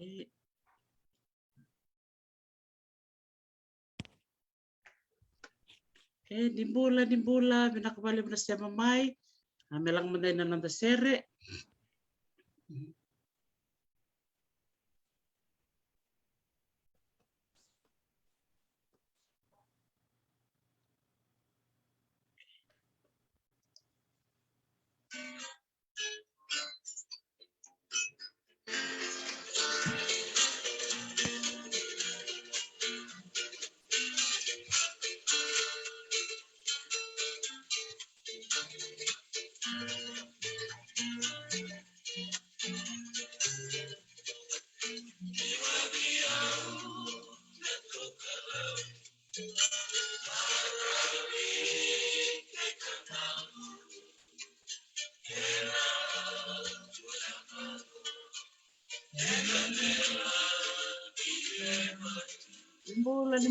Di Bula binakabali na sema Mai. Melang manday na nanda sere.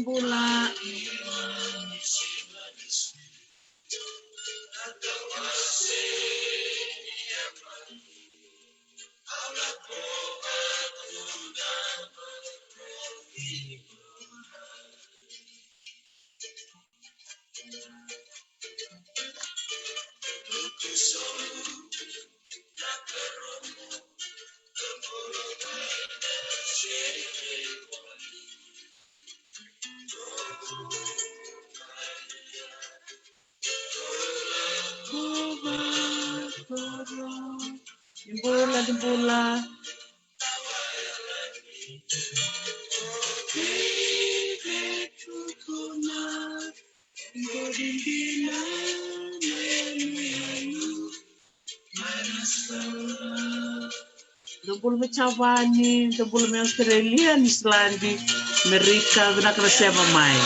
Bula. Di Bula. Dubul me Chavani, dubul me Australia, Islandi, Amerika, binakra sema Mai.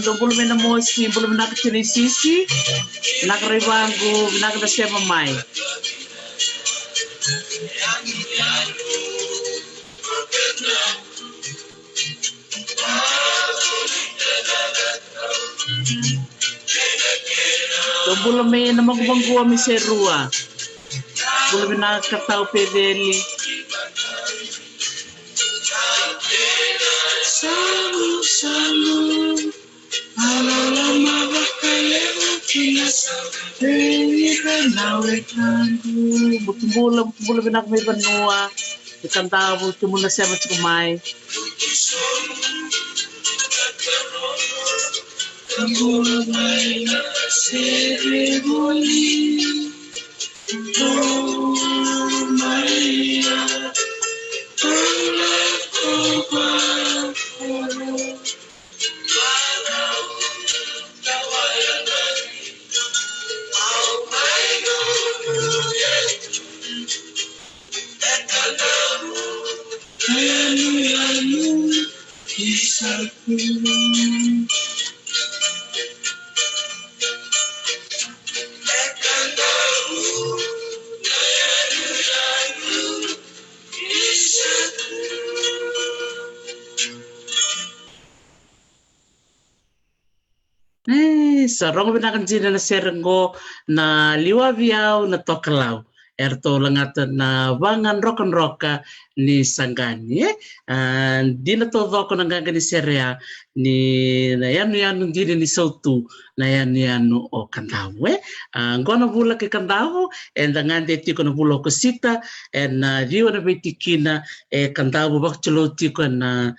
Dubul me namosi, belum nak sisi, nak ribangu, nak sema Mai. Dubul me namagubangua mi serua, belum nak katau pedeli. Bula binak may banua, di Kadavu, tumula sema Mai. Sarong binakan jina na serengo na liwaviao na tokalau. Erto langata na vangan rokan roka ni sangani. Di na to voko na gaga ni serea ni na yanu jina ni sautu na yanu o Kadavu. Ngona Bula ke Kadavu and ngande tiko na Bula ko sita and viwa na Vitikina Kadavu bakchelo tiko na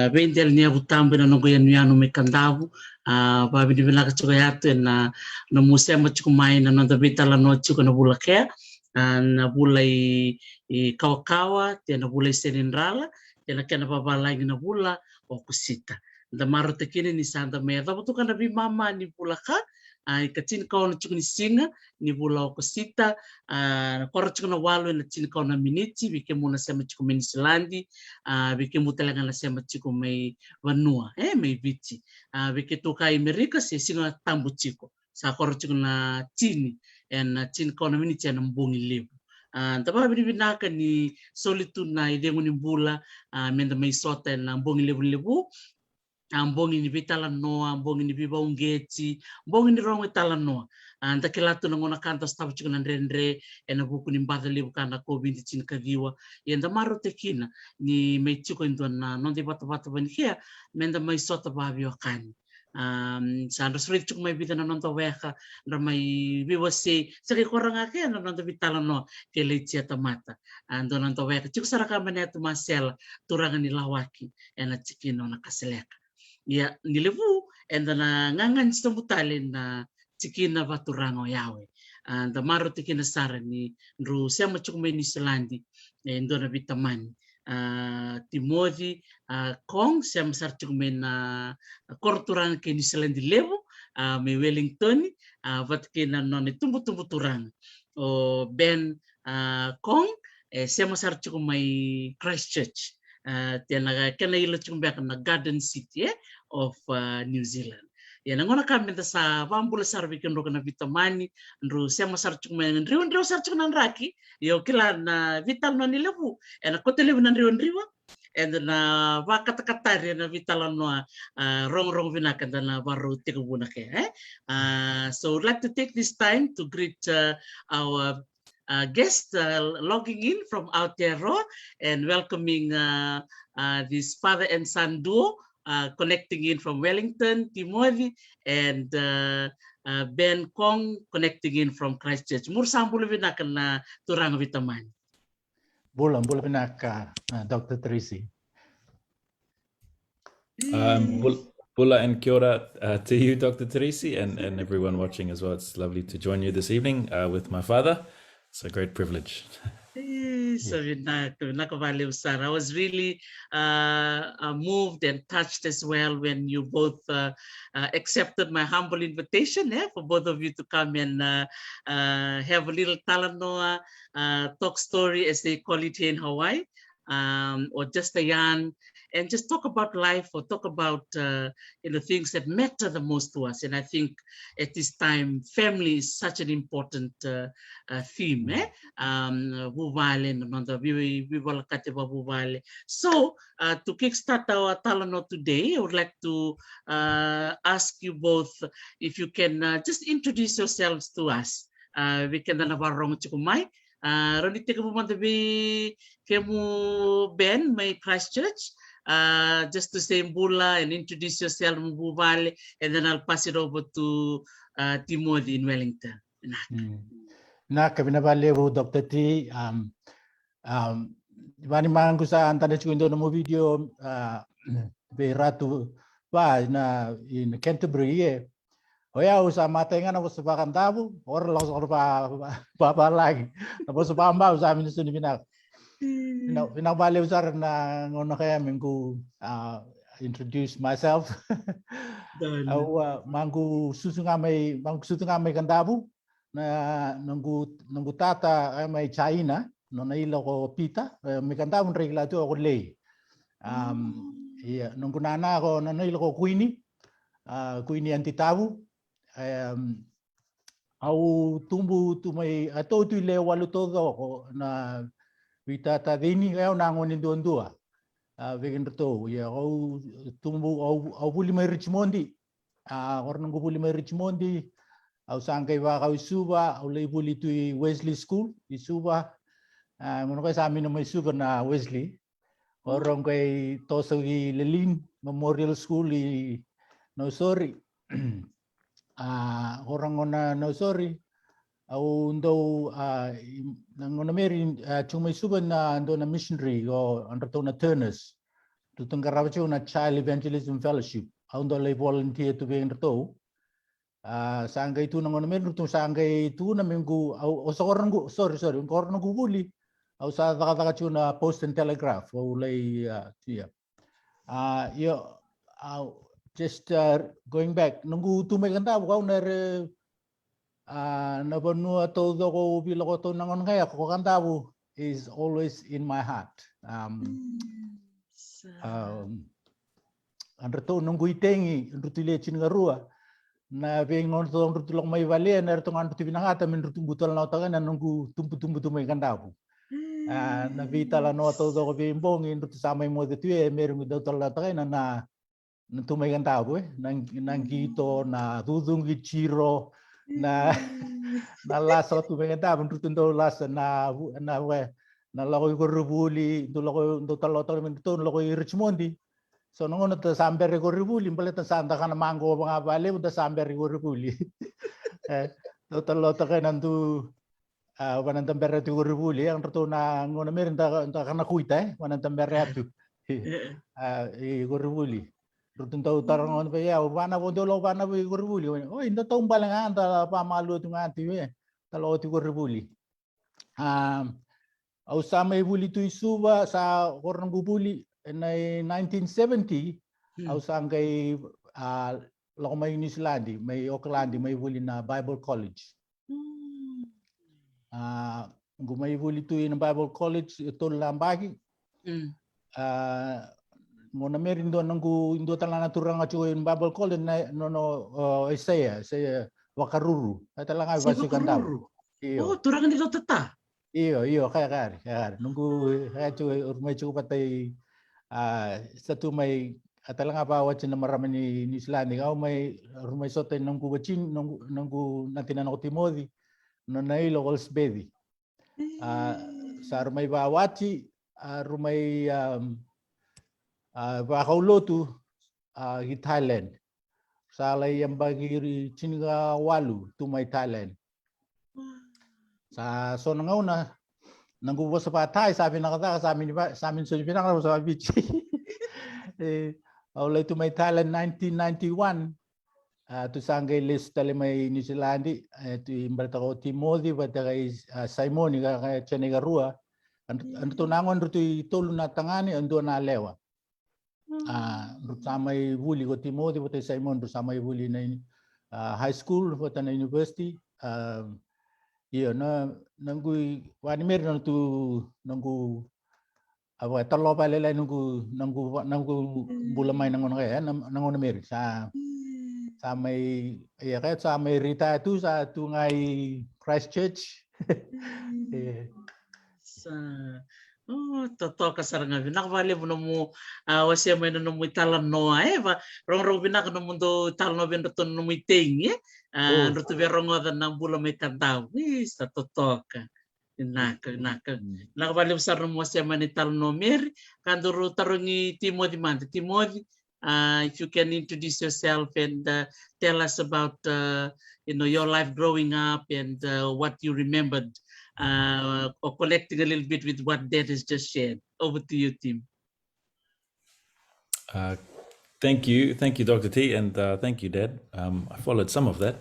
vendel ni abutambe na nongo yanu me Kadavu. Babi di bilaka chuka yatu na musema chuka Mai na nanda Veitalanoa chuka na Bula kea na Bula i kawa na Bula i seninrala na kena babalagi na Bula o kusita. Da marautaki ni sanda mea da butuka na bi mama ni Bula ka Katina kau na chukuni singa, ni Bula o Kosita, kora chukuna walu na chini kau na miniti, vike muna sema chiku mai Nisilandi, vike mutalanga na sema chiku mai Vanua, mai Viti. Vike tuka Amerika, se singa tambu chiku. Sa kora chukuna chini, na chini kau na miniti na mbungi libu. Tapa binibinaka ni solitude na idengu ni Bula, menda mai sota na mbungi libu, ambongi ni Veitalanoa, ambongi ni Vivaungeti, ambongi ni rongo italanoa. Takilatu na ngona kanta stavu chika na ndre na buku ni mbata libu kana ko binti chini kagiwa. Yenda maro tekina ni mai chiko indua na nonde bata banikia menda mai sota babi wakani. Sa andra suri chuk mai bida na nonda weka na mai viwa se saki korang ake na nonda Veitalanoa ke leitia tamata. Ando nonda weka chuk saraka manetu masela turanga ni lawaki na chikino na kaseleka. Ya nilevu na ngangan stamutale na tikina vaturango Yawe. The maro tikina sara ni nru sema chukume ni Nisilandi ndona veitamani. Timothy Kong sema sar chukume na korturang ke Nisilandi levu me Wellington vatkina nona itubutubu turang. O Ben Kong sema sar chukume Christchurch. Tiana kena ilo chukumbeka na Garden City of New Zealand. Ya nangona kami sa vambula sar weekend roka na veitamani nru sema sar chukume ndriwa sar chukuna nraki yo kila na Veitalanoa ni levu na kote levu na ndriwa na vakatakatari na Veitalanoa rong vinaka na varu tekivu na ke. So I'd like to take this time to greet our guest logging in from Aotearoa and welcoming this father and son duo connecting in from Wellington, Timothy, and Ben Kong connecting in from Christchurch. Mursambulu vinaka na turang veitamani. Bula vinaka, Dr. Tracy. Bula and kia ora to you, Dr. Tracy, and everyone watching as well. It's lovely to join you this evening with my father. It's a great privilege. So I was really moved and touched as well when you both accepted my humble invitation for both of you to come and have a little Talanoa talk story, as they call it here in Hawaii, or just a yarn, and just talk about life or talk about things that matter the most to us. And I think at this time, family is such an important theme. So to kickstart our Talanoa today, I would like to ask you both if you can just introduce yourselves to us. We can navarong chukumai. Roni tekivu mandabi kemu Ben may Christchurch. Just to say Bula and introduce yourself, Mbuvale, and then I'll pass it over to Timothy in Wellington. Kabinabalevo Dr. T. Vani mangu sa antana chuindo na mo video be ratou na in Canterbury. Oya usa matenga na usa Kadavu or los or pa lagi. Tapos pa amba usa min suni binak. Pinabale usar na ngono kaya minggu introduce myself. Mangu susungamay Kadavu na nunggu tata ay Jaina no nailo ko pita may Kadavu regla tu ako lay. Nunggu nana ko na nailo ko Queenie antitavu. Au tumbu tu may ato tu le walu todo ko na vita tadini kaya nangonin doon vegan ratou ya au tumbu au vuli mai Richmondi or nang vuli mai Richmondi au sangkay Vakaciriloloma au lay vuli tu Wesley School isuba ngono kay sa amin na may suba na Wesley or kay toso gi Lelin Memorial School no sorry orang ona no sorry au ndo ngona meri chumai suban ndo na missionary o ratou na Turners tu tangarawacho na Child Evangelism Fellowship au ndo lay volunteer tu vein ratou sangay tu ngona meri tu sangay tu na minggu au sorang sorry korno guvuli au sa vakawati na Post and Telegraph au lay tia yo au just going back, nunggu tumay kanta ko na nabanua todo ko bilo ko nangon kaya ko kanta is always in my heart. Andreto nunggu itengi rutile chingarua na vengon to rutulong may vale na rutong andu tibinangata min rutumbutol na taga na nunggu tumpu tumay kanta ko. Na Veitalanoa todo ko bimbong in rutu samay mo de tue merong dotol na taga na tumay kanta ko nang gito na dudungi chiro na lasa tumay kanta ko rutundo lasa na lako ko vuli do talo min to lako Richmondi so nongon ta samber ko vuli baleta santa kana mango mga bale uta samber ko vuli do talo ta nandu wanan tamber tu vuli ang to na ngona merin ta kana kuita wanan tamber atu ko vuli rutundo tarangon pa ya wana wondolo wana ko vuli o indo to balang anda pa malu tu ngati we talo tu ko vuli au samay vuli tu isuba sa korang bubuli na 1970 au sangay lako may New Zealand may Auckland may vuli na Bible College gumay vuli tu in Bible College ito lambagi ngona merin do nanggu indo talana turang acu in Bible College na nono Esia wakaruru talanga basi Kadavu oh turang ni tata iyo kaya nunggu acu urmay cu patay satu may atalanga pa wacin na marami ni New Zealand ikaw may rumay sote nunggu wacin nunggu natinan ko Timothy nona ilo Olsbedi sa rumay vakawati rumay vakaulotu hi Thailand salay yang bagi chinga walu tu may Thailand sa so nangauna nanggubo sa patay sabi na kata sa amin sa pinaka sa Viti aulay tu may Thailand 1991 tu sangay list tali may New Zealand tu imbalta ko Timothy bata kay Simon ka Chanigarua ano to nangon ruto itolo na tangani ando na lewa samay vuli ko Timothy bata Simon samay vuli na high school bata na university iyo na nanggu wani mer na tu nanggu awa talo pa lelay nanggu Bula may nangon kaya nangon mer sa may iya kaya sa may rita tu sa tungay Christchurch sa Totoka saranga binakbali mo mo wasya may no mo italanoa ba rong binak no mundo italanoa ben to no mo iting ruto berong ng Bula may Kadavu sa Totoka naka nakabali sa mo wasya man italanoa mer kanduro tarungi Timothy if you can introduce yourself and tell us about your life growing up and what you remembered or connecting a little bit with what Dad has just shared. Over to you, Tim. Thank you, Dr. T, and thank you, Dad. I followed some of that.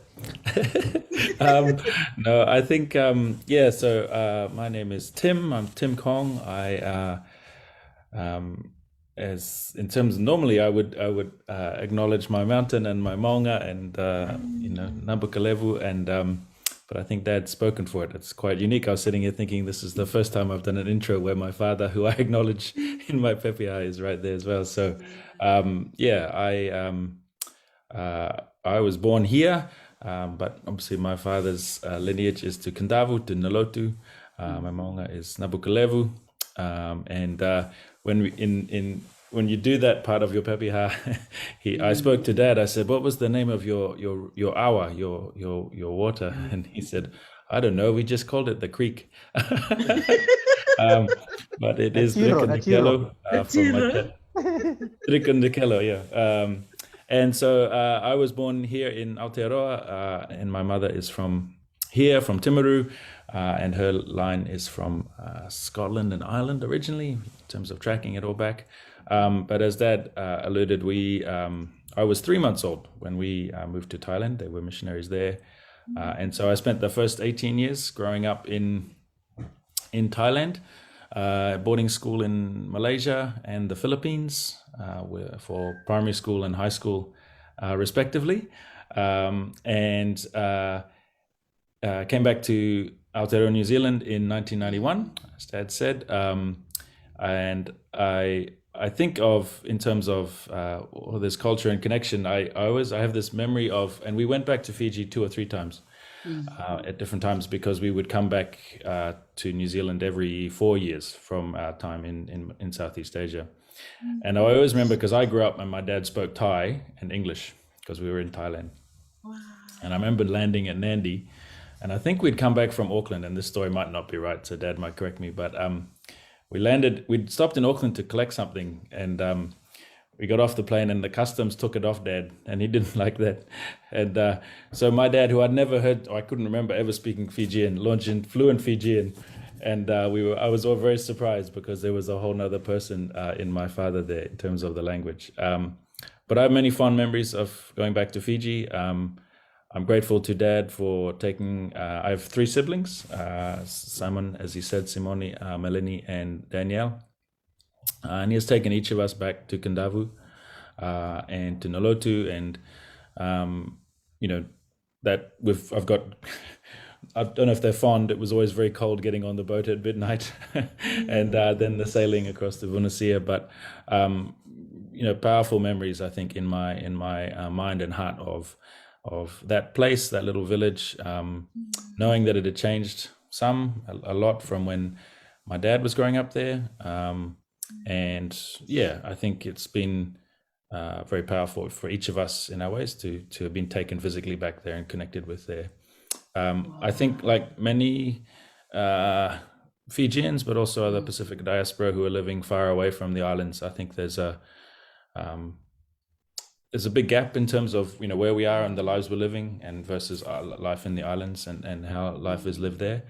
No, I think So my name is Tim. I'm Tim Kong. As in terms of normally, I would acknowledge my mountain and my maunga and Kadavu and. But I think Dad's spoken for it. It's quite unique. I was sitting here thinking this is the first time I've done an intro where my father, who I acknowledge in my pepeha, is right there as well. So, I was born here, but obviously my father's lineage is to Kadavu, to Nalotu. My maunga is Kadavu, and when you do that part of your pepeha, I spoke to Dad. I said, "What was the name of your awa, your water?" And he said, "I don't know. We just called it the creek." But it is Rikandikelo from my dad. Rikandikelo, yeah. And so I was born here in Aotearoa, and my mother is from here, from Timaru, and her line is from Scotland and Ireland originally, in terms of tracking it all back. But as Dad alluded, I was 3 months old when we moved to Thailand. They were missionaries there. And so I spent the first 18 years growing up in Thailand, boarding school in Malaysia and the Philippines for primary school and high school. respectively, and came back to Aotearoa, New Zealand in 1991, as Dad said, and I think of, in terms of all this culture and connection, I have this memory of, and we went back to Fiji 2 or 3 times at different times, because we would come back to New Zealand every 4 years from our time in Southeast Asia. And I always remember, because I grew up and my dad spoke Thai and English because we were in Thailand. Wow. And I remember landing at Nandi, and I think we'd come back from Auckland, and this story might not be right, so Dad might correct me, but we'd stopped in Auckland to collect something, and we got off the plane and the customs took it off Dad, and he didn't like that. And so my dad, who I'd never heard, or I couldn't remember ever speaking Fijian, launched in fluent Fijian. And I was all very surprised, because there was a whole nother person in my father there in terms of the language. But I have many fond memories of going back to Fiji. I'm grateful to Dad for taking, I have 3 siblings, Simon, as he said, Simone, Melanie, and Danielle. And he has taken each of us back to Kadavu and to Nalotu, and I've got, I don't know if they're fond. It was always very cold getting on the boat at midnight, and then the sailing across the Vunasia. But powerful memories, I think, in my mind and heart of that place, that little village, knowing that it had changed a lot from when my dad was growing up there. And yeah, I think it's been very powerful for each of us in our ways to have been taken physically back there and connected with there. I think, like many Fijians, but also other Pacific diaspora who are living far away from the islands, I think there's a big gap in terms of where we are and the lives we're living, and versus life in the islands and how life is lived there.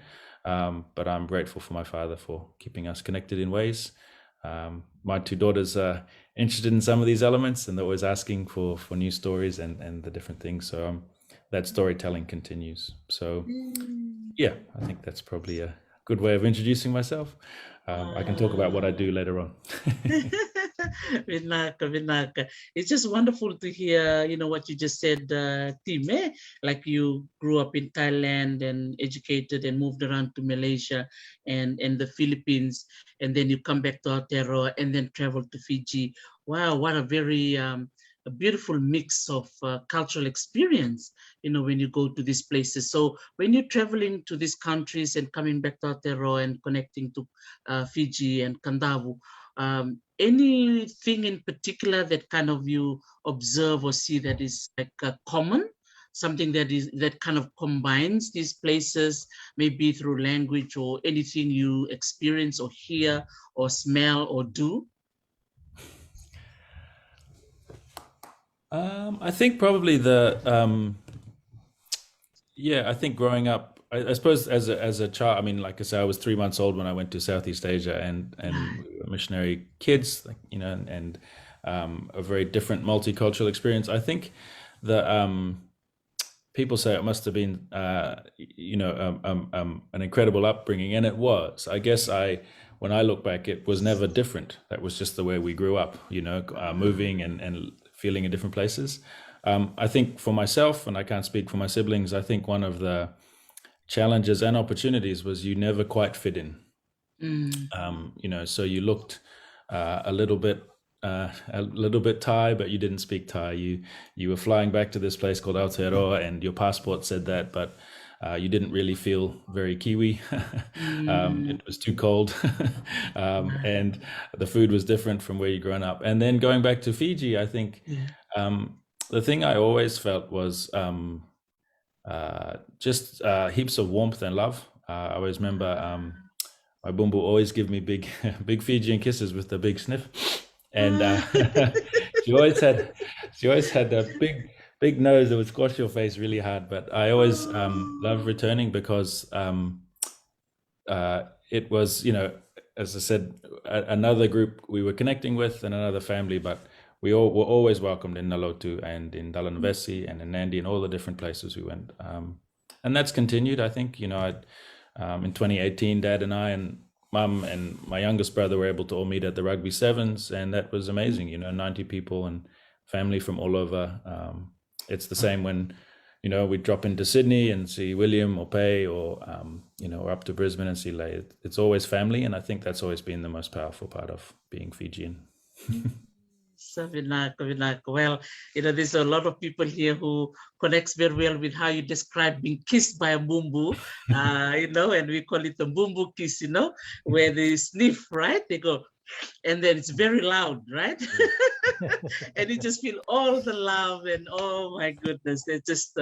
But I'm grateful for my father for keeping us connected in ways. My 2 daughters are interested in some of these elements, and they're always asking for new stories and the different things. So that storytelling continues. So yeah, I think that's probably a good way of introducing myself. I can talk about what I do later on. Vinaka. It's just wonderful to hear, what you just said, Tim, like you grew up in Thailand and educated and moved around to Malaysia and the Philippines, and then you come back to Aotearoa and then travel to Fiji. Wow, what a very a beautiful mix of cultural experience, when you go to these places. So when you're traveling to these countries and coming back to Aotearoa and connecting to Fiji and Kadavu, anything in particular that kind of you observe or see that is like common, something that kind of combines these places, maybe through language or anything you experience or hear or smell or do? I think probably I think growing up, I suppose as a child, I mean, like I said, I was 3 months old when I went to Southeast Asia, and we were missionary kids, and a very different multicultural experience. I think the people say it must have been an incredible upbringing, and it was. I guess when I look back, it was never different. That was just the way we grew up, moving and feeling in different places. I think for myself, and I can't speak for my siblings, I think one of the challenges and opportunities was you never quite fit in. So you looked a little bit Thai, but you didn't speak Thai. You were flying back to this place called Aotearoa, and your passport said that, but you didn't really feel very Kiwi. It was too cold, and the food was different from where you'd grown up. And then going back to Fiji, I think the thing I always felt was just heaps of warmth and love. I always remember my bumbu always give me big Fijian kisses with the big sniff, and she always had a big nose that would squash your face really hard. But I always loved returning, because it was, as I said, another group we were connecting with and another family, but we all were always welcomed in Nalotu and in Dalhousie and in Nandi and all the different places we went. And that's continued, I think. In 2018, Dad and I and Mum and my youngest brother were able to all meet at the Rugby Sevens, and that was amazing. 90 people, and family from all over. It's the same when, we drop into Sydney and see William or Pei, or, or up to Brisbane and see Lay. It's always family. And I think that's always been the most powerful part of being Fijian. So well, there's a lot of people here who connects very well with how you describe being kissed by a bumbu, and we call it a bumbu kiss, where they sniff, right? They go, and then it's very loud, right? And you just feel all the love, and oh my goodness, it just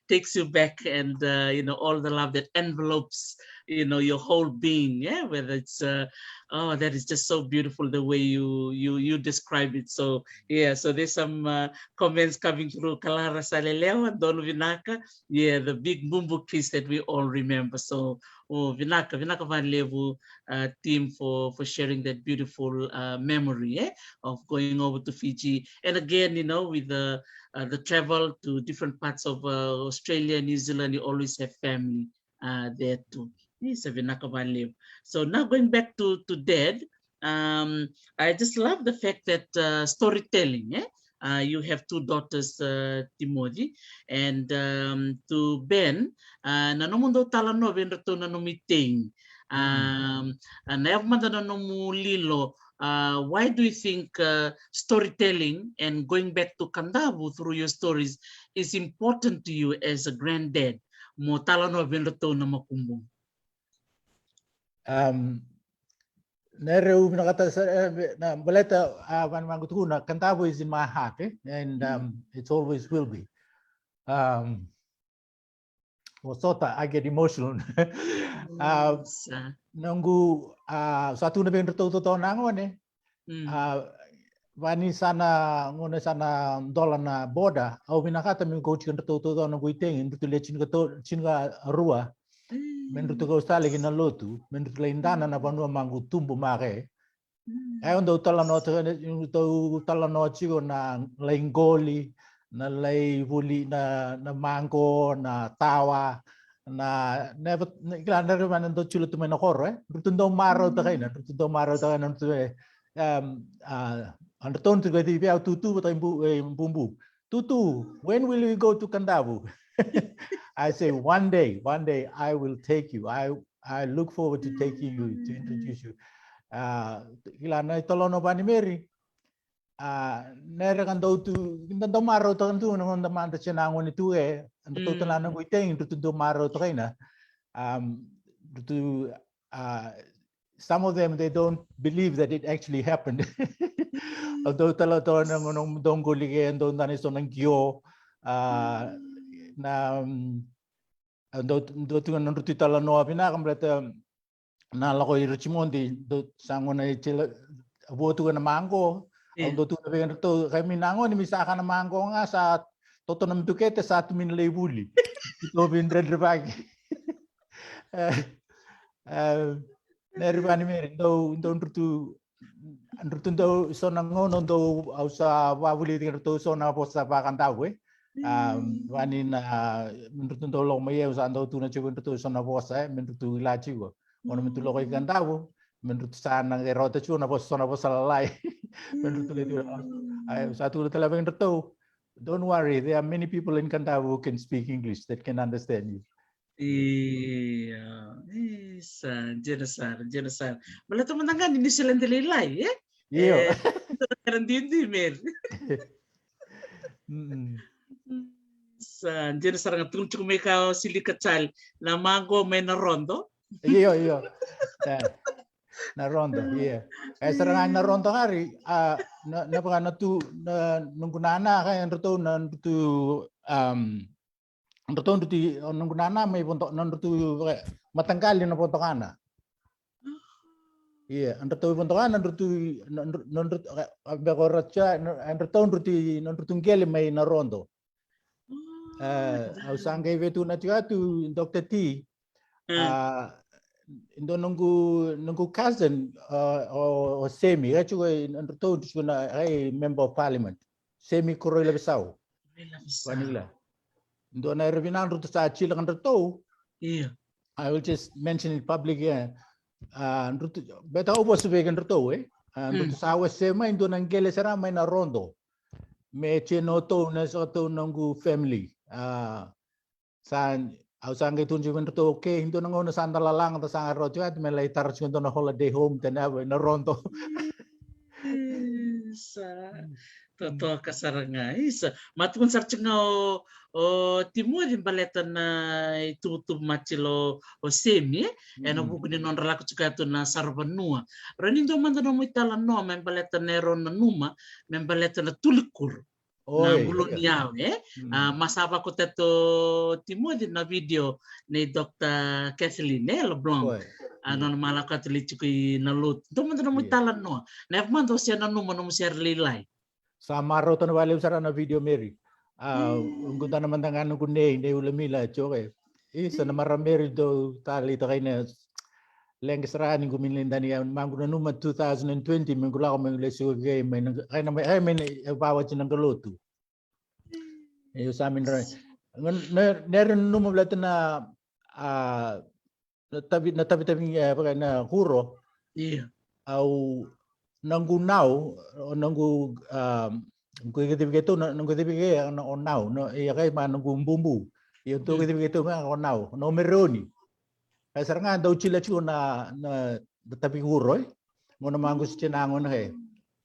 takes you back, and all the love that envelopes your whole being. Yeah, whether it's that is just so beautiful the way you describe it. So yeah, so there's some comments coming through. Kalara Saleleo and Don Vinaka, yeah, the big bumbu kiss that we all remember. So Vinaka Van Levu team for sharing that beautiful memory of going over to Fiji. And again, with the travel to different parts of Australia, New Zealand, you always have family there too. So now going back to Dad, I just love the fact that storytelling. You have two daughters, Timothy, and to Ben, nanomundo italanoa venratou nanomiting. And lilo. Why do you think storytelling and going back to Kadavu through your stories is important to you as a granddad? Mo italanoa venratou na makumbong. Nereu nakata na baleta van mangutuna Kadavu is in my heart, and it always will be. Wasota, I get emotional. Nunggu satu na benratou totoo nangon vani sana ngone sana dola na boda au binakata mingo chikan totoo nunggu iteng ndu le chinga rua. Menurut kau stali Mai Nalotu, menurut laindana na banua mangu tumbu mare. Ai ondo italanoa chigo na lain gole, na lai vuli, na mango, na tawa, na never man ndo chulo tu menokor rutundo marautaki anton tu gadi biau tutu bumbu. Tutu, when will we go to Kadavu? I say one day I will take you. I look forward to taking you, to introduce you. Ilana italono bani meri. Nere kando tu kando maro to kantu nang onda manta chenango ni tu ando to talana ko iteng to maro to kaina. To some of them they don't believe that it actually happened. Although talato nang donggolige ando ndani so nang gyo na do tu nang ruti italanoa pina kambreta na lako irchimondi do sangona ichela abotu na mango ando tu na ben to kami nango ni misaka na mango nga sa toto na mtukete sa tumin lay vuli ito bin redrebag neribani mer do rutu do so nangono do ausa vuli to so na posa Kadavu wani na menurut lo mai usando tu na chigo tu so na posa menurut ila chigo ono menurut lo Kadavu menurut sana rota chu na posa lai menurut itu satu tela menurut don't worry, there are many people in Kadavu who can speak English that can understand you. Iya, jelasar. Malah teman-teman kan ini selain delilai, ya? Iya. Karantini mer. Jelasar ngatung cukup mereka sili kecil, namago main narondo. Iya. Na rondo, iya. Serangan na rondo hari, na pagana tu nunggu nana kan ratou nunggu nana may pontok nandu matangkali na pontokana. Iya, ratou pontokana nandu bekoracha ratou nandu gele may na rondo. Ausangay vetu na tu Dr. T. Indo nunggu cousin or semi actually ratou na ay member of parliament semi Koroila Besau vanilla indo na revinan rutu sa chilang ratou. Iya, I will just mention it public rutu beta obo sa vegan ratou rutu sa sema indo nang gele sara may na rondo me chenoto na soto nangu family. San au sang itu jiwen to okay hinto nango na sandala lang ta sang rojo at me lay tar sinto na holiday home tenawe na ronto. Totoka saranga isa matkun sarcengau o timur di baletan na itubutubu macilo o semi ena buku ni non relaku juga tu na sarvanua rani do manda no italanoa men baletan nero na numa men baletan na tulikur na bulon Yawe masaba ko teto timur di na video ni Dr. Kathleen Leblanc ano na malaka tilichiki na lut do manda no italanoa na manda siya na numa no siya lilay sa marautana wale usara na video Mary. Ungkunta naman tangan ko ne ulamila choke. Isa na marameri do tali takay na lengesrahan ko minlindani mangu na numa 2020 mengula ko menglesyo gay may bawat ng Nalotu. Iyo sa amin rin. Neron numa blat na tabi-tabi na huro. Iya. Au nanggunaw o nanggu begitu nanggu begitu na onaw no iya kay mananggu bumbu yung to begitu nga onaw no meroni kay saranga daw chila na tapi huroy mo na mangus chinangon he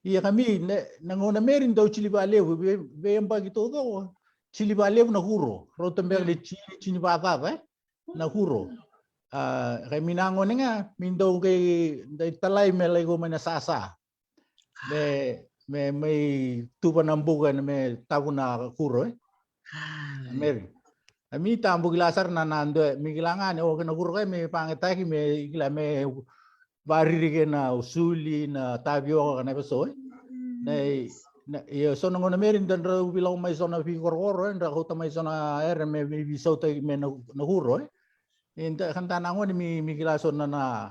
iya kami nangona merin daw chili balew be begitu daw chili balew na huro rotember le chili bata na huro kay minangon nga mindaw kay talay melay ko man sasa may tuba ng buga na may tabo na kuro Mary. Ami tambo gilasar na nando may gilangan o na kuro kay may pangitaki may bariri na usuli na tabyo ka na paso na so nang na meron dan raw bilang may so na figuro na ko ta may so na may bisaw tay may na kuro inta kanta nangon mi gilason na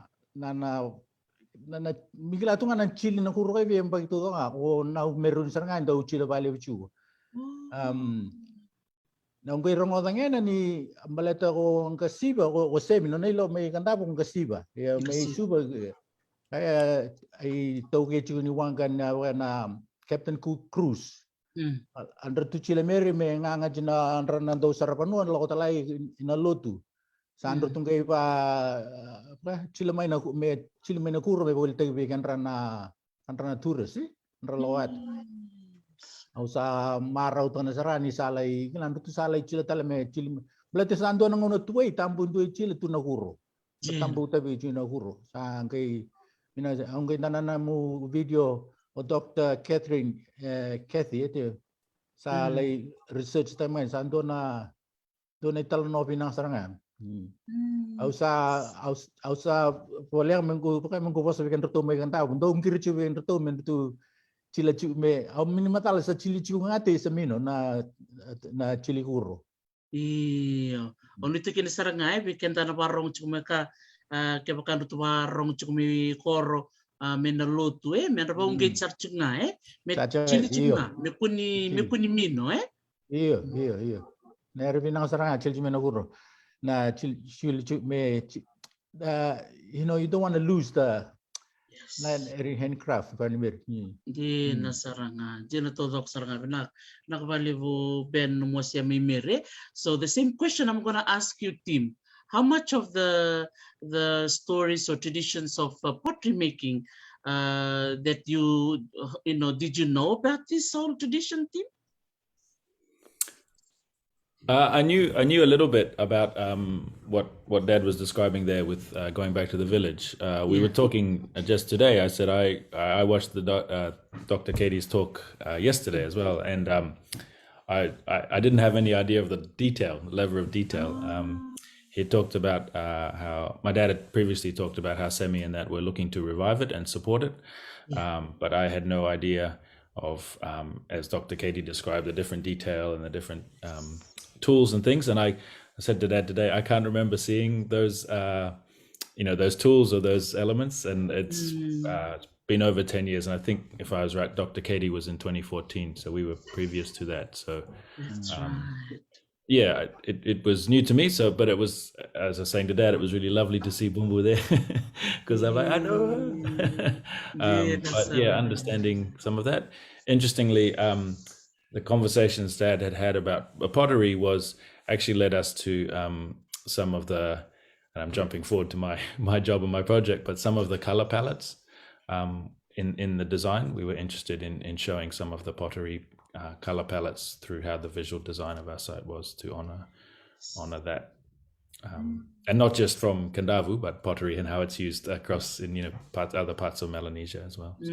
migilato nga ng chili na kuro kay biyang pagituto nga o na meron sa nga daw chili bale uchu na ungay rongo nga ni ambaleta ko ang kasiba ko semi no nilo may kanta kong kasiba may suba kaya ay tawge chu ni wangan na Captain Cruz under tu chili meri may nga jina andra na daw sarapanuan lako talay inalotu Sandro tungkay pa chile may na kuro may bolita bigan rana tourist ralawat au sa marautaki na sara ni salay kinando tu salay chile tala me chile blate sando nang ono tuway tambo tuway chile tu na kuro tambo tabi chile na kuro sa kay ang kay nanana mo video o Dr. Kathy ito salay research tayo sando na doon ay italanoa pinang sarangan Ausa boleh mengko poso bikin ratou me kan tahu ndong kiri chu bikin ratou men tu chila chu me au minimatal sa chili chu ngate sa mino na chili kuro iya onu itu kini sarangai bikin tanah warung cuma ka kebakan tu warung cuma koro men Nalotu men apa ungge charcunga me chili cuma me kuni mino iya nere binang saranga chili me na kuro na me you don't want to lose the handcraft di nasaranga jena todok saranga nakabalivo ben mo siya mimire. So the same question I'm going to ask you, Tim. How much of the stories or traditions of pottery making that did you know about this whole tradition, Tim? I knew a little bit about what Dad was describing there with going back to the village. We were talking just today. I said I watched the Dr. Katie's talk yesterday as well, and I didn't have any idea of the level of detail. He talked about how my dad had previously talked about how Semi and that were looking to revive it and support it, but I had no idea of, as Dr. Katie described, the different detail and the different tools and things. And I said to Dad today, I can't remember seeing those, those tools or those elements. And it's been over 10 years. And I think if I was right, Dr. Katie was in 2014. So we were previous to that. So that's right. Yeah, it was new to me. So, but it was, as I was saying to Dad, it was really lovely to see Bumbu there because I'm like, I know her. But yeah, understanding some of that. Interestingly, the conversations Dad had about pottery was actually led us to some of the, and I'm jumping forward to my job and my project, but some of the color palettes in the design. We were interested in showing some of the pottery color palettes through how the visual design of our site was to honor that. And not just from Kadavu, but pottery and how it's used across in other parts of Melanesia as well. So.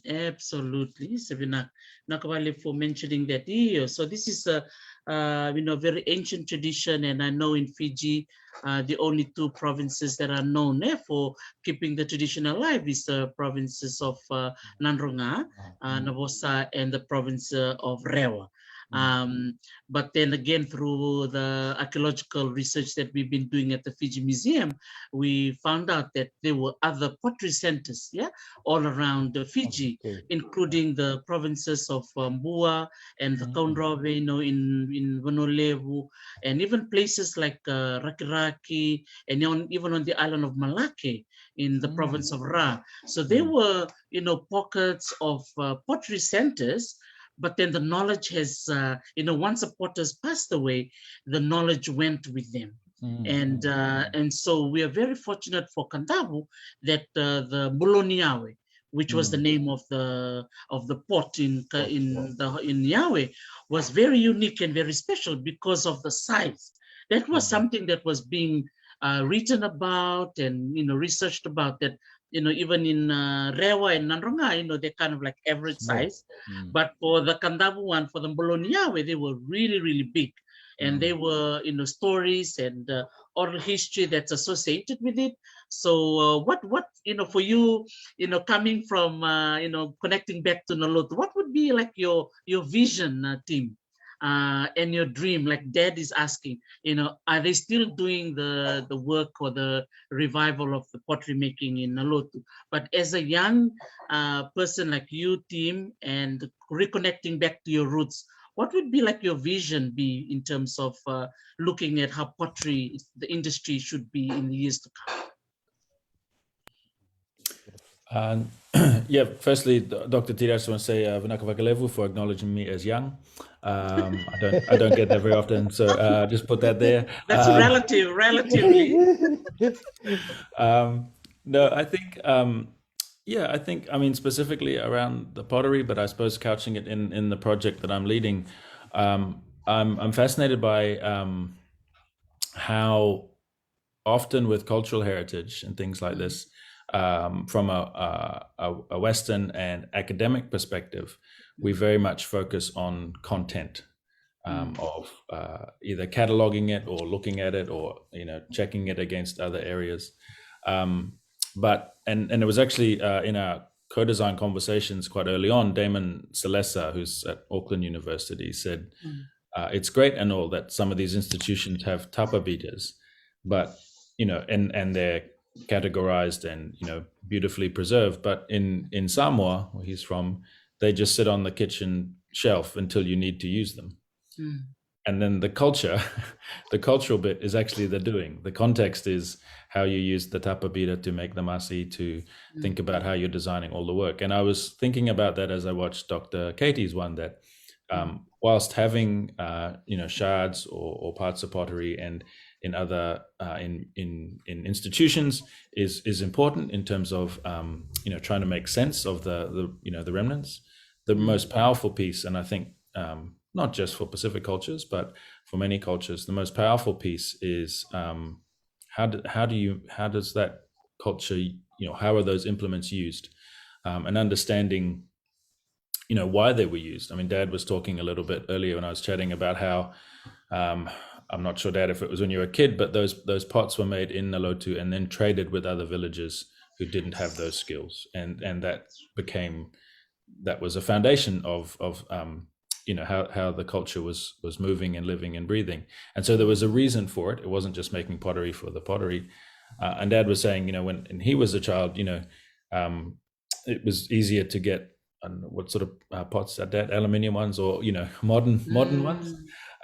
Absolutely, Sabina Nakawale, for mentioning that here. So this is a very ancient tradition, and I know in Fiji, the only two provinces that are known for keeping the tradition alive is the provinces of Nanronga, Navosa, and the province of Rewa. But then again, through the archaeological research that we've been doing at the Fiji Museum, we found out that there were other pottery centers, all around Fiji, including the provinces of Bula and Vakaciriloloma, in Vanolevu, and even places like Rakiraki, and even on the island of Malake in the province of Ra. So there were, pockets of pottery centers. But then the knowledge has, once the potters passed away, the knowledge went with them. And so we are very fortunate for Kadavu that the Yawe, which was the name of the pot in Yawe, was very unique and very special because of the size. That was something that was being written about and researched about, that even in Rewa and Nanronga, they're kind of like average size. But for the Kadavu one, for the Yawe, they were really, really big. And they were, stories and oral history that's associated with it. So what for you, coming from, connecting back to Nalotu, what would be like your vision, team? And your dream, like Dad is asking, are they still doing the work or the revival of the pottery making in Nalotu? But as a young person like you, team, and reconnecting back to your roots, what would be like your vision be in terms of looking at how pottery, the industry, should be in the years to come? Firstly, Dr. Tira, I just want to say Vinaka Vakalevu for acknowledging me as young. I don't get that very often, so just put that there. That's relatively. No, I think, I mean, specifically around the pottery, but I suppose couching it in the project that I'm leading, I'm fascinated by how often with cultural heritage and things like this, from a Western and academic perspective, we very much focus on content of either cataloging it or looking at it or checking it against other areas. But it was actually in our co-design conversations quite early on, Damon Salesa, who's at Auckland University, said it's great and all that some of these institutions have tapa beaters, but and they're categorized and beautifully preserved, but in Samoa, where he's from, they just sit on the kitchen shelf until you need to use them. And then the cultural bit is actually the doing. The context is how you use the tapa beater to make the masi, to think about how you're designing all the work. And I was thinking about that as I watched Dr. Katie's one, that whilst having shards or parts of pottery and in other in institutions is important in terms of trying to make sense of the remnants. The most powerful piece, and I think not just for Pacific cultures but for many cultures, the most powerful piece is how does that culture, how are those implements used, and understanding why they were used. I mean, Dad was talking a little bit earlier when I was chatting about how I'm not sure, Dad, if it was when you were a kid, but those pots were made in Nalotu and then traded with other villages who didn't have those skills, and that was a foundation of how the culture was moving and living and breathing. And so there was a reason for it. It wasn't just making pottery for the pottery. And Dad was saying, when he was a child, it was easier to get what sort of pots are that, aluminium ones or modern ones.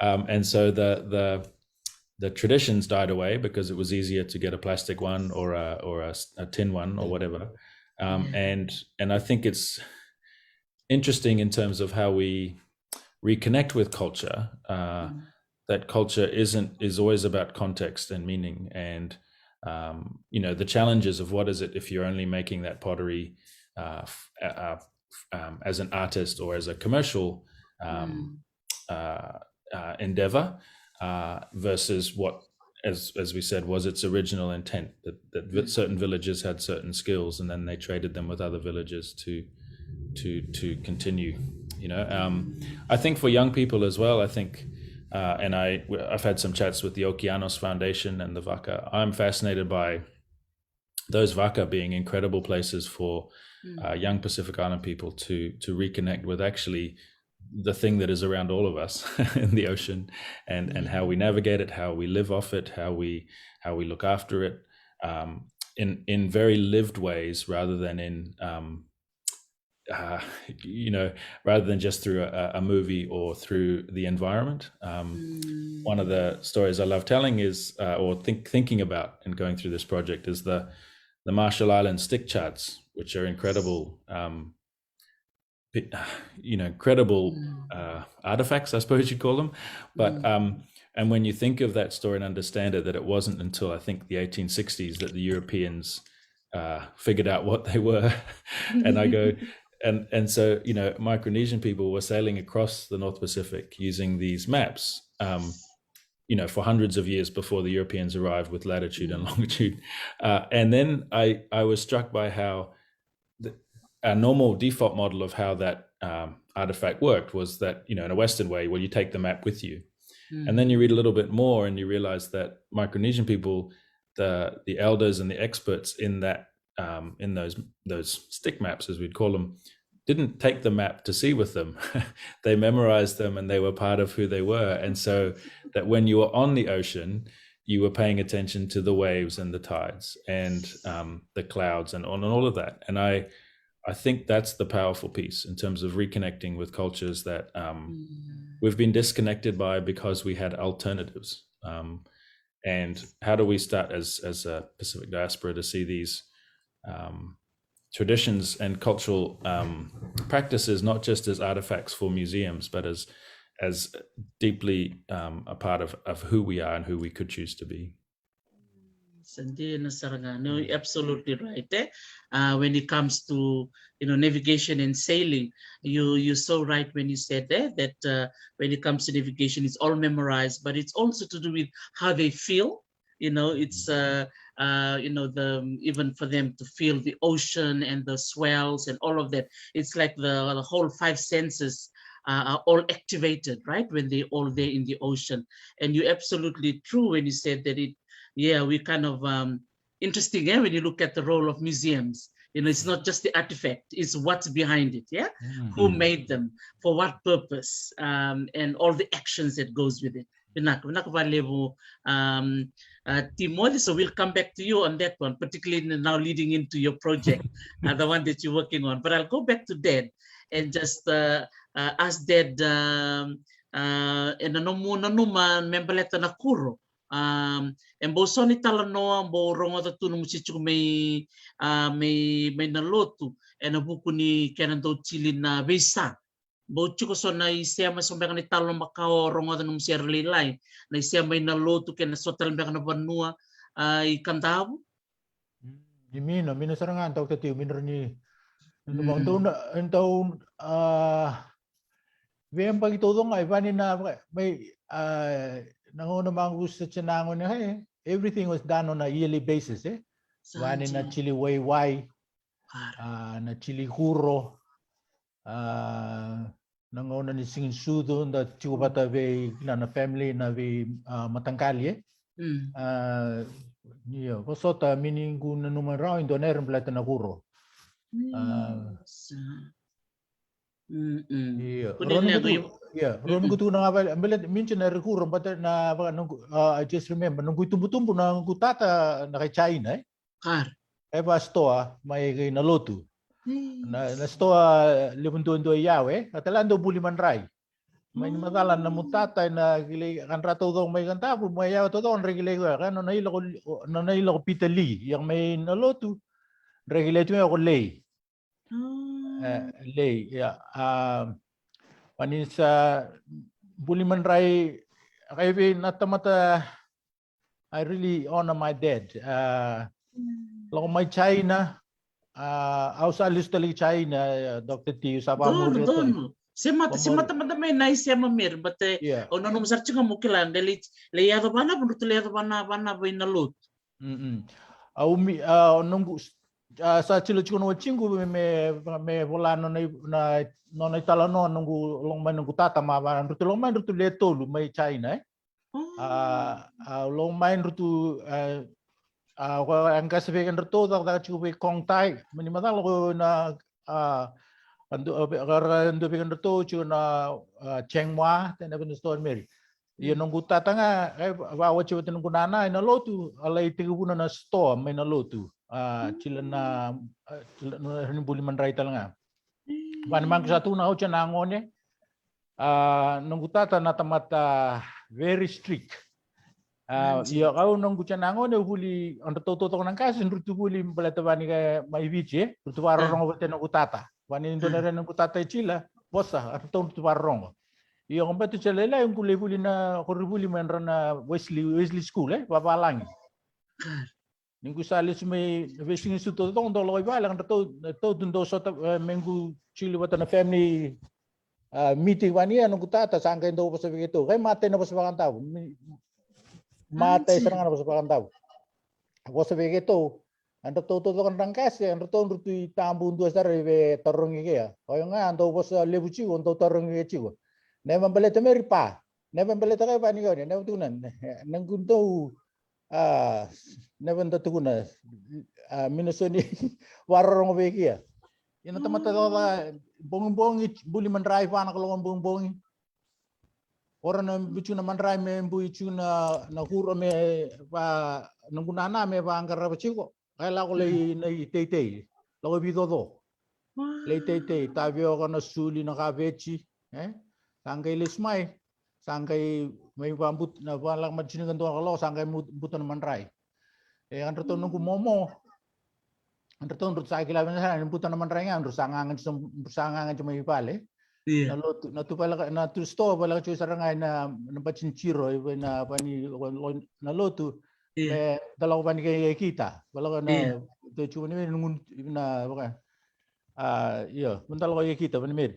And so the traditions died away because it was easier to get a plastic one or a tin one or whatever. And I think it's interesting in terms of how we reconnect with culture, that culture is always about context and meaning, and the challenges of what is it if you're only making that pottery as an artist or as a commercial endeavor versus what, as we said, was its original intent, that certain villages had certain skills and then they traded them with other villages to continue. I think for young people as well, I think and I've had some chats with the Okeanos Foundation and the Vaka. I'm fascinated by those Vaka being incredible places for young Pacific Island people to reconnect with actually the thing that is around all of us in the ocean, and how we navigate it, how we live off it, how we look after it, in very lived ways, rather than in rather than just through a movie or through the environment. One of the stories I love telling is, or thinking about and going through this project, is the Marshall Islands stick charts, which are incredible, incredible artifacts, I suppose you'd call them. But and when you think of that story and understand it, that it wasn't until I think the 1860s that the Europeans figured out what they were. And I go, and so Micronesian people were sailing across the North Pacific using these maps, for hundreds of years before the Europeans arrived with latitude and longitude. And then I was struck by how a normal default model of how that artifact worked was that, in a Western way, well, you take the map with you. And then you read a little bit more and you realize that Micronesian people, the elders and the experts in that, in those stick maps, as we'd call them, didn't take the map to sea with them. They memorized them and they were part of who they were. And so that when you were on the ocean, you were paying attention to the waves and the tides and the clouds and all of that. And I think that's the powerful piece in terms of reconnecting with cultures that we've been disconnected by because we had alternatives. And how do we start as a Pacific diaspora to see these traditions and cultural practices not just as artifacts for museums, but as deeply a part of who we are and who we could choose to be. No, absolutely right. When it comes to navigation and sailing, you're so right when you said that when it comes to navigation, it's all memorized, but it's also to do with how they feel. It's even for them to feel the ocean and the swells and all of that. It's like the whole five senses are all activated, right, when they're all there in the ocean. And you're absolutely true when you said that we kind of interesting, when you look at the role of museums. It's not just the artifact, it's what's behind it, who made them, for what purpose, and all the actions that goes with it. Timothy, so we'll come back to you on that one, particularly now leading into your project, the one that you're working on. But I'll go back to Dad and just ask Dad, membaleta na kuro. And bo son italanoa bo rongo ta tunu musichu may nalotu and a buku ni kenando chili na vesa. Bochuko so na isema so mbeka ni talo makao rongo ta num sierli lai na isema Mai Nalotu ken so tal mbeka na vanua I Kadavu. Mina sarangan tau tatiu minor ni então vem pagi todo ngai vani na may nangona mangus sa chanango na everything was done on a yearly basis vani na chili wai na chili huro nangona ni singin sudo na chubata ve na family na ve matangkali niyo kosota miningu na numero indoner plata na huro Ron gutu na ambelet mention na recurrent but na I just remember nung itubutubu na gutata na kay Jaina eva stoa Mai Nalotu na stoa limundundo Yawe atalando vuli manray may matalan na mutata na gili kan ratou dong may Kadavu may Yawe todo on regile kan no nailo ko pitali yang Mai Nalotu regile tu ko lei lei Pani sa buliman rai kaiwi natamata. I really honor my dad. Long my Jaina, ausalis tali Jaina, Dr. T, usaba muri tali. Sema mata may na isema mir, but ono nung search nga mukilan, dali leyado bana, punto leyado bana Mai Nalotu. Au nung sa chilo chikono chingu me volano na nona italanoa nungu long mai nungu tata ma rutu long mai rutu letolu mai Jaina long mai rutu ang kasabihan rutu da chuwe kongtai mani madalo na ando bigan rutu chuna chengwa tena ben store meri ia nungu tata nga wa wachi wate nungu nana ina lotu alai tekivu na store mai Nalotu chilana buli manrai talanga ban mang satu na ucha nangone nungu tata na tamata very strict ia kau nungu cha nangone buli ando toto nang kasi rutu buli balata bani ka mai Viti rutu warong wate nungu tata bani indonere nungu tata chila bosa rutu warong ia ngombe tu celela yung buli na koribuli menra na Wesley school babalangi Ninggu salis may bisinisi to tong dolo iba lang to dundo so minggu chili wata na family meeting wania nung tata sangkay do pa sa bigito kay mate na pa sa bakantaw mate sa nga pa sa bakantaw ako sa bigito ando to kan rangkas ando to rutu tambu ndo sa rebe tarong iya o nga ando pa sa lebuchi ando tarong iya chigo neman baleta meripa neman baleta kay pa niyo ne tunan nang gunto never tatuguna minusoni warong bekia ina tamata bong buli manrai pa na kalong bong ora na bichu na manrai me bichu na huro me pa nanguna me pa angkara chiko kala ko lay na tete lo bidodo lay tete tabio ko na suli na kavechi sangkay lismay sangkay may bambut na walang madjinigan doon kalau sangkay buto naman rai ang ratou nung kumomo ang ratou nung sa kilala na buto naman rai nga ang sangangan may pale natu pala na tu sto pala chu sarangay na pachinchiro na pani Nalotu me dalaw pani kay kita wala na to chu ni na baka iyo mundalo kay kita pani mer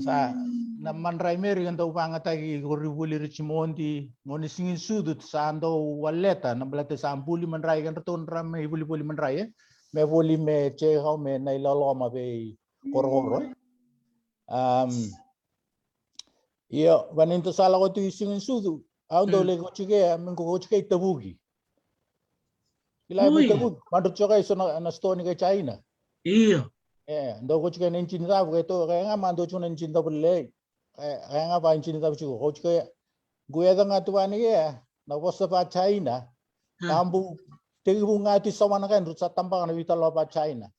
sa na manray meri ganto pangatagi koribuli richimondi ngoni singin sudut sa ando waleta na balate sa buli manray ganto ton ram me buli manray me buli me cheho me nailaloma be kororo iyo vaninto sala ko tu singin sudu ando le ko chige men ko chige tabugi ila me tabugi mandu chokai so na stone ke Jaina iyo ndo ko chike nen chin sa ko to kaya nga mando chun nen chin tabule kaya nga ba chin tabu ko chike guya da nga tuani ya na bosa pa Jaina tambu tekivu nga ti sawana kan rut sa tambang na Veitalanoa pa Jaina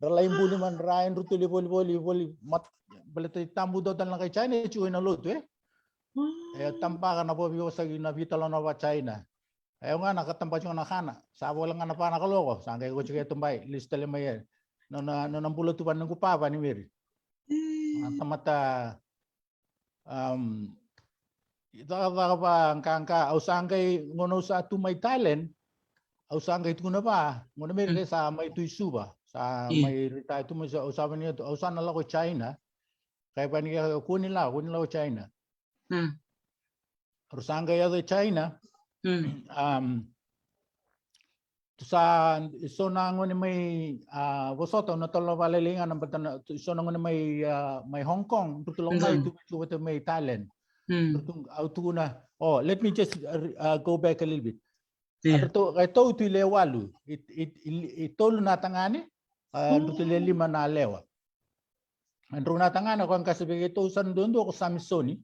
ralain buli man rain rutuli boli mat balete tambu do tan lang kay Jaina chuin na Nalotu tambang na bo biyo sa na Veitalanoa pa Jaina ayo nga nakatamba chung na kana sabo lang nga pa nakaloko sangkay ko chike tumbay listale may nona bulo tu panang kupapa ni meri tamata ita ba angka ausangkay ngono sa tumay talent ausangkay tu na pa ngono meri sa may tu suba sa may retire tu sa usaban niya ausan na ko Jaina kay pa niya kunin la ko Jaina ausangkay ado Jaina sa iso na ngoni may bosoto na tolo valelinga ng batana iso na ngoni may Hong Kong tutulong may tu may talent autuna let me just go back a little bit ito tu lewalu itolo natangani tutule lima na lewa andro natangana ko ang kasabi ito san dondo ko Samsoni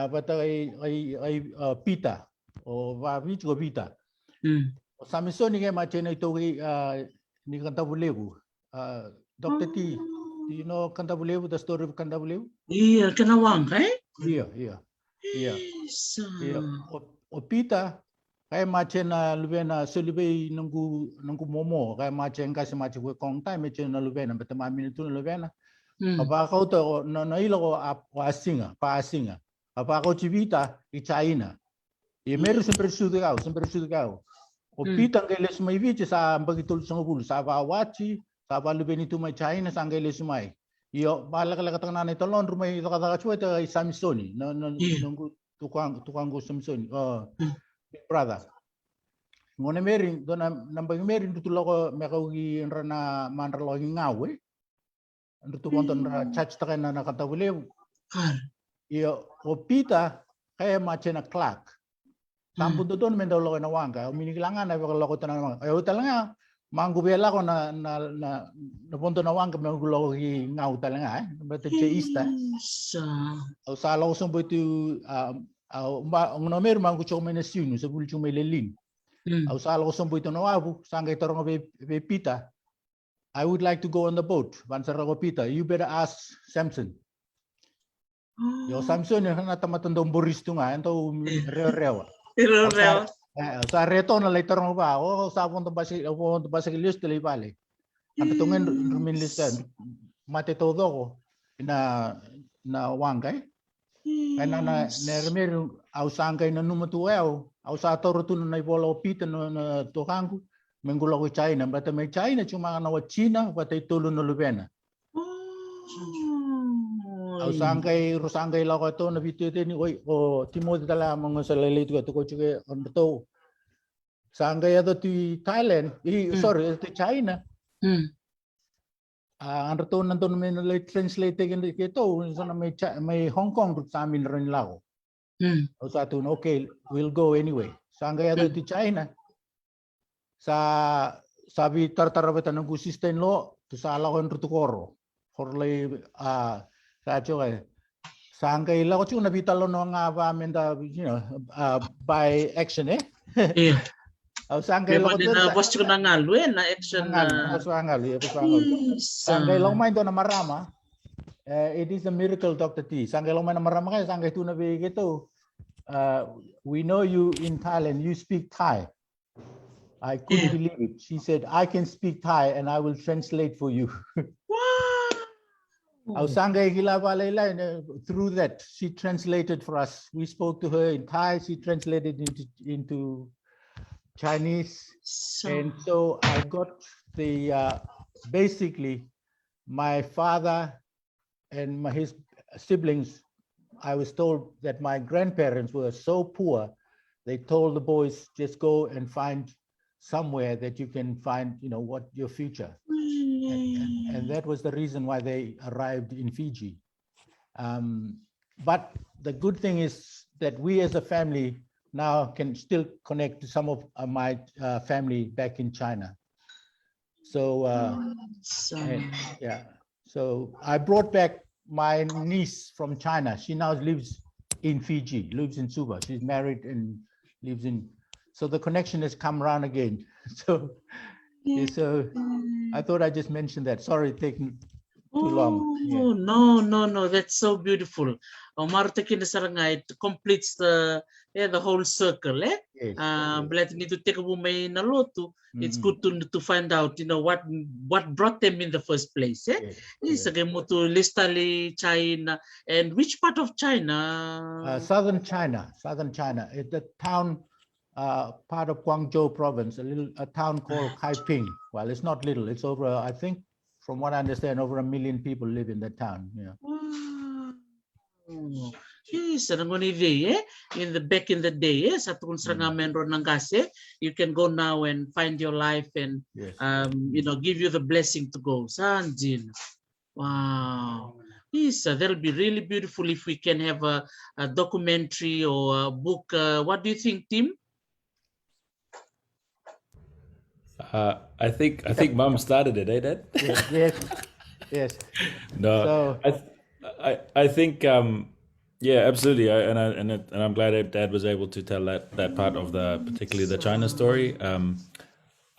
bata ay pita o va vicho pita Samsoni kay machena ito ni Kadavu Dr. T you know Kadavu the story of Kadavu iya kanawang kay iya o pita kay machena lubena sulibay nunggu momo kay machen kasi machi ko kong time machena lubena betama minuto lubena Kapag to na ilo ko asinga, paasinga. Kapag ako chivita i Jaina. E meron sempre sudigao. O pitang geles may vici sa bagitul sa bulu sa vakawati, sa balubeni tu may Jaina sa geles may. Iyo balak tangan na italon rumay ito kada kachueta i Samsoni. No tukang go Samsoni. Brother. Ngone merin do nambang merin tutulo ko mekaugi na manralo ngawe. Ando tu konton ra church ta na nakatawile. Iyo opita kaya machena clock. Tampo doon mendo lo na wangka, minikilangan na lo ko tanang. Ayo talaga manggubela ko na punto na wangka mangulo ki ngau talaga beto cheista. Au salo so boitu ang nomer mangu chome na sinu sa bulu chome lelin. Au salo so boitu na wabu sangay torong be pita. I would like to go on the boat. Bansara ko pita. You better ask Samson. Yo Samson na tamatandong boris tu nga ento reo. Sa reto na later mo ba? O sa punto ba sa list dali pale. Ang tutungin ruminlistan. Mate todo ko na wangkay. Kaya na nermer au sangkay na numatuaw. Au sa toro tu na ibolo pita na tokangu. Mengulo ko China. Bata may China cuma na wa China bata itulo na lubena. Au sangkay la ko to na bitete ni oi o Timothy tala mga sa lelito ko chuke on to. Sangkay ato ti Thailand, to China. Ang ratou nandun may translate kito so na may Hong Kong sa amin rin lao. O sa tun okay, we'll go anyway. Sangkay ato ti China. Sabi tartarabeta ng gusisten lo to sa ala ko en rutukoro. Horlay Racho sangkay la ko chung na Veitalanoa nga ba menda by action Yeah. Au sangkay la ko na boss ko na ngalwe na action na sangkay la ko na marama. It is a miracle, Dr. T. Sangkay la ko na marama kaya sangkay tu na bigito. We know you in Thailand. You speak Thai. I couldn't believe it. She said, I can speak Thai and I will translate for you. Through that, she translated for us. We spoke to her in Thai. She translated into Chinese. And so I got the, basically, my father and his siblings, I was told that my grandparents were so poor, they told the boys, just go and find somewhere that you can find, what your future. And that was the reason why they arrived in Fiji. But the good thing is that we as a family now can still connect to some of my family back in China. So, so I brought back my niece from China. She now lives in Fiji, lives in Suva. She's married and lives in, so the connection has come around again. So I thought I just mentioned that. Sorry, taking too long. No, that's so beautiful. Marautaki na sarangay, it completes the whole circle. Yes. But need to take Mai Nalotu. It's good to find out, what brought them in the first place. Yes. To listali China. And which part of China? Southern China. It's the town, part of Guangzhou province, a town called Kaiping. Well, it's not little. It's over, I think, from what I understand, over 1 million people live in that town. Yes, in the back in the day, yes, at you can go now and find your life and give you the blessing to go. Sanjin. Wow. Yes, that'll be really beautiful if we can have a documentary or a book. What do you think, Tim? I think Mom started it, Dad? Yes. No, so, I think absolutely, and I'm glad that Dad was able to tell that part of particularly the China story.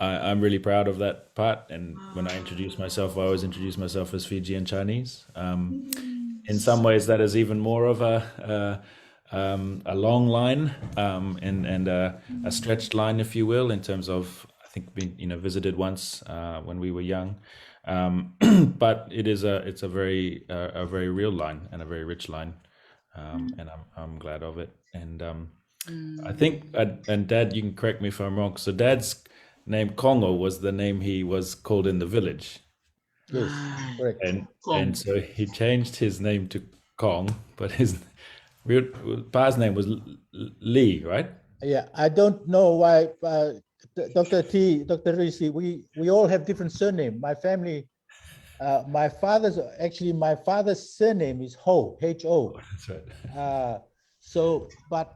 I'm really proud of that part, and when I introduce myself, I always introduce myself as Fijian Chinese. In some ways, that is even more of a long line and a stretched line, if you will, in terms of I think visited once when we were young. But it's a very real line and a very rich line, and I'm glad of it. And I think, and Dad, you can correct me if I'm wrong. So Dad's name Kongo was the name he was called in the village. Yes, correct. And so he changed his name to Kong, but his real pa's name was Lee, right? Yeah, I don't know why, Dr. Risi, we all have different surname. My family, my father's surname is Ho, H-O. Oh, that's right. But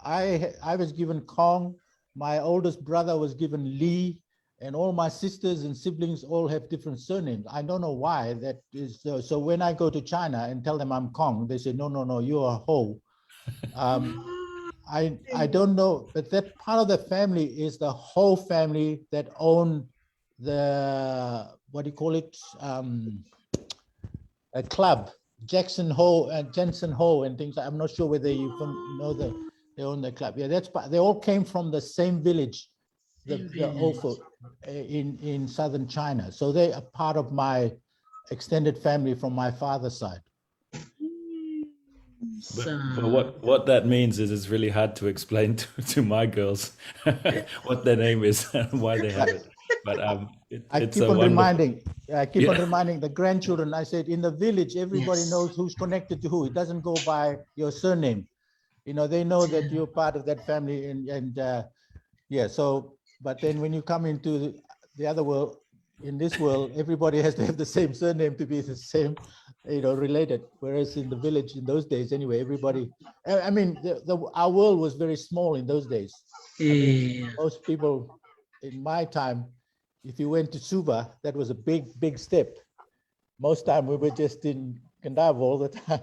I was given Kong. My oldest brother was given Lee, and all my sisters and siblings all have different surnames. I don't know why that is. So when I go to China and tell them I'm Kong, they say, no, you are Ho. I don't know, but that part of the family is the whole family that own the, what do you call it? A club, Jensen Ho and things. I'm not sure whether you know they own the club. Yeah, they all came from the same village, the Ofo in southern China. So they are part of my extended family from my father's side. But what that means is it's really hard to explain to my girls what their name is and why they have it. But I keep on reminding the grandchildren. I said, in the village, everybody knows who's connected to who. It doesn't go by your surname. They know that you're part of that family, So, but then when you come into the other world, in this world, everybody has to have the same surname to be the same, related. Whereas in the village in those days, anyway, everybody. I mean, our world was very small in those days. Most people in my time, if you went to ceva, that was a big step. Most time we were just in Kadavu all the time.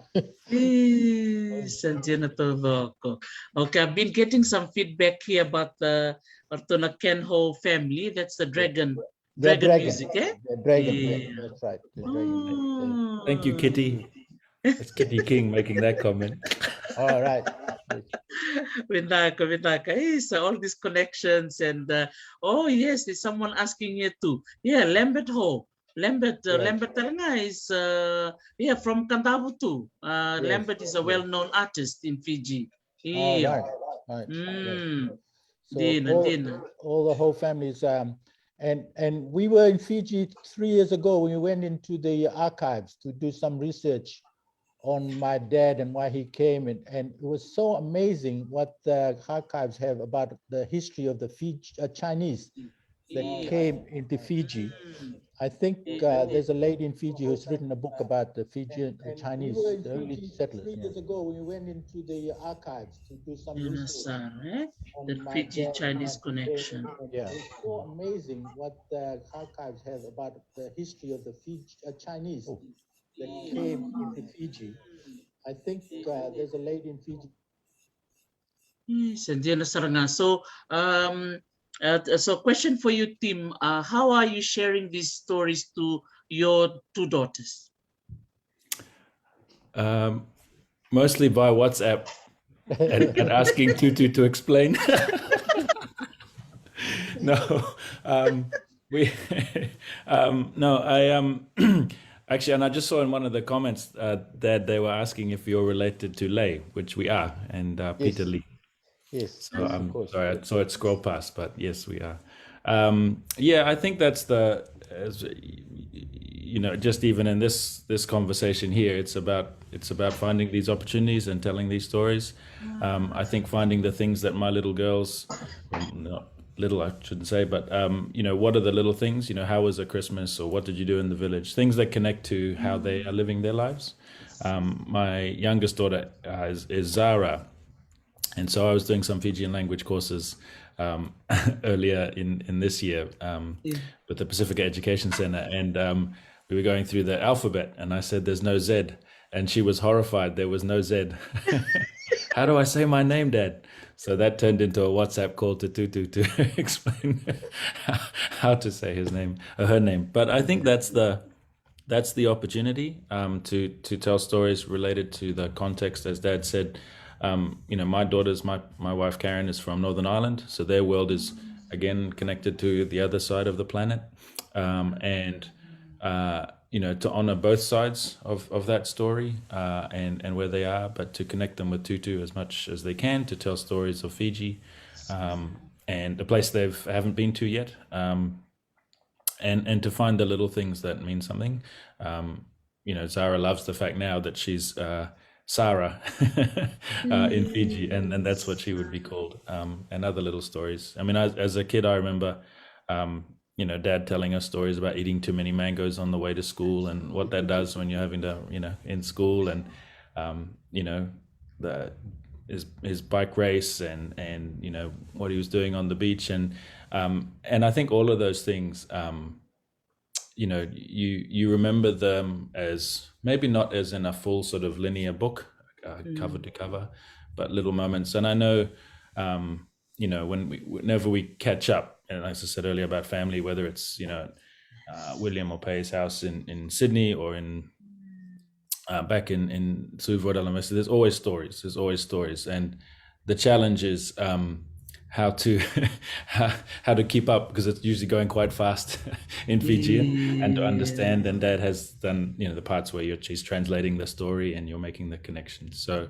Okay, I've been getting some feedback here about the Ortona Kenho family. That's the dragon music, eh? The dragon, that's right. The dragon. Thank you, Kitty. It's Kitty King making that comment. All right. Vintaka. So all these connections and yes, there's someone asking here too. Yeah, Lambert Ho. Lambert Talanga is from Kadavu too. Lambert is a well-known artist in Fiji. Right. So all the whole families. And we were in Fiji 3 years ago when we went into the archives to do some research on my dad and why he came. And it was so amazing what the archives have about the history of the Chinese that came into Fiji. I think there's a lady in Fiji who's written a book about the Fijian Chinese early settlers. 3 years ago when we went into the archives to do some research. The Fiji Chinese connection. Yeah, it's so amazing what the archives have about the history of the Chinese that came into Fiji. I think there's a lady in Fiji. Yes, and Jaina Saranga. So question for you, Tim. How are you sharing these stories to your two daughters? Mostly by WhatsApp and asking Tutu to explain. Actually, and I just saw in one of the comments that they were asking if you're related to Lei, which we are, and Peter Lee. Yes. So I'm sorry, I saw it scroll past, but yes, we are. I think that's just even in this conversation here, it's about finding these opportunities and telling these stories. I think finding the things that my little girls, not little, I shouldn't say, but what are the little things? How was a Christmas, or what did you do in the village? Things that connect to how they are living their lives. My youngest daughter is Zara. And so I was doing some Fijian language courses earlier in this year with the Pacifica Education Center. And we were going through the alphabet, and I said, there's no Z. And she was horrified. There was no Z. How do I say my name, Dad? So that turned into a WhatsApp call to Tutu to explain how to say his name or her name. But I think that's the opportunity to tell stories related to the context, as Dad said. My daughters, my wife Karen is from Northern Ireland, so their world is again, connected to the other side of the planet. And to honor both sides of that story and where they are, but to connect them with Tutu as much as they can, to tell stories of Fiji and a place they haven't been to yet, and to find the little things that mean something. Zara loves the fact now that she's Sara in Fiji, and that's what she would be called, and other little stories. I mean, as a kid, I remember Dad telling us stories about eating too many mangoes on the way to school and what that does when you're having to, in school, and his bike race and what he was doing on the beach, and I think all of those things, you remember them as maybe not as in a full sort of linear book, cover to cover, but little moments. And I know, whenever we catch up, and as I said earlier about family, whether it's William or Pei's house in Sydney or in back in Suvodalamesa, there's always stories, and the challenge is how to keep up, because it's usually going quite fast in Fijian, and to understand. And Dad has done the parts where she's translating the story and you're making the connection. So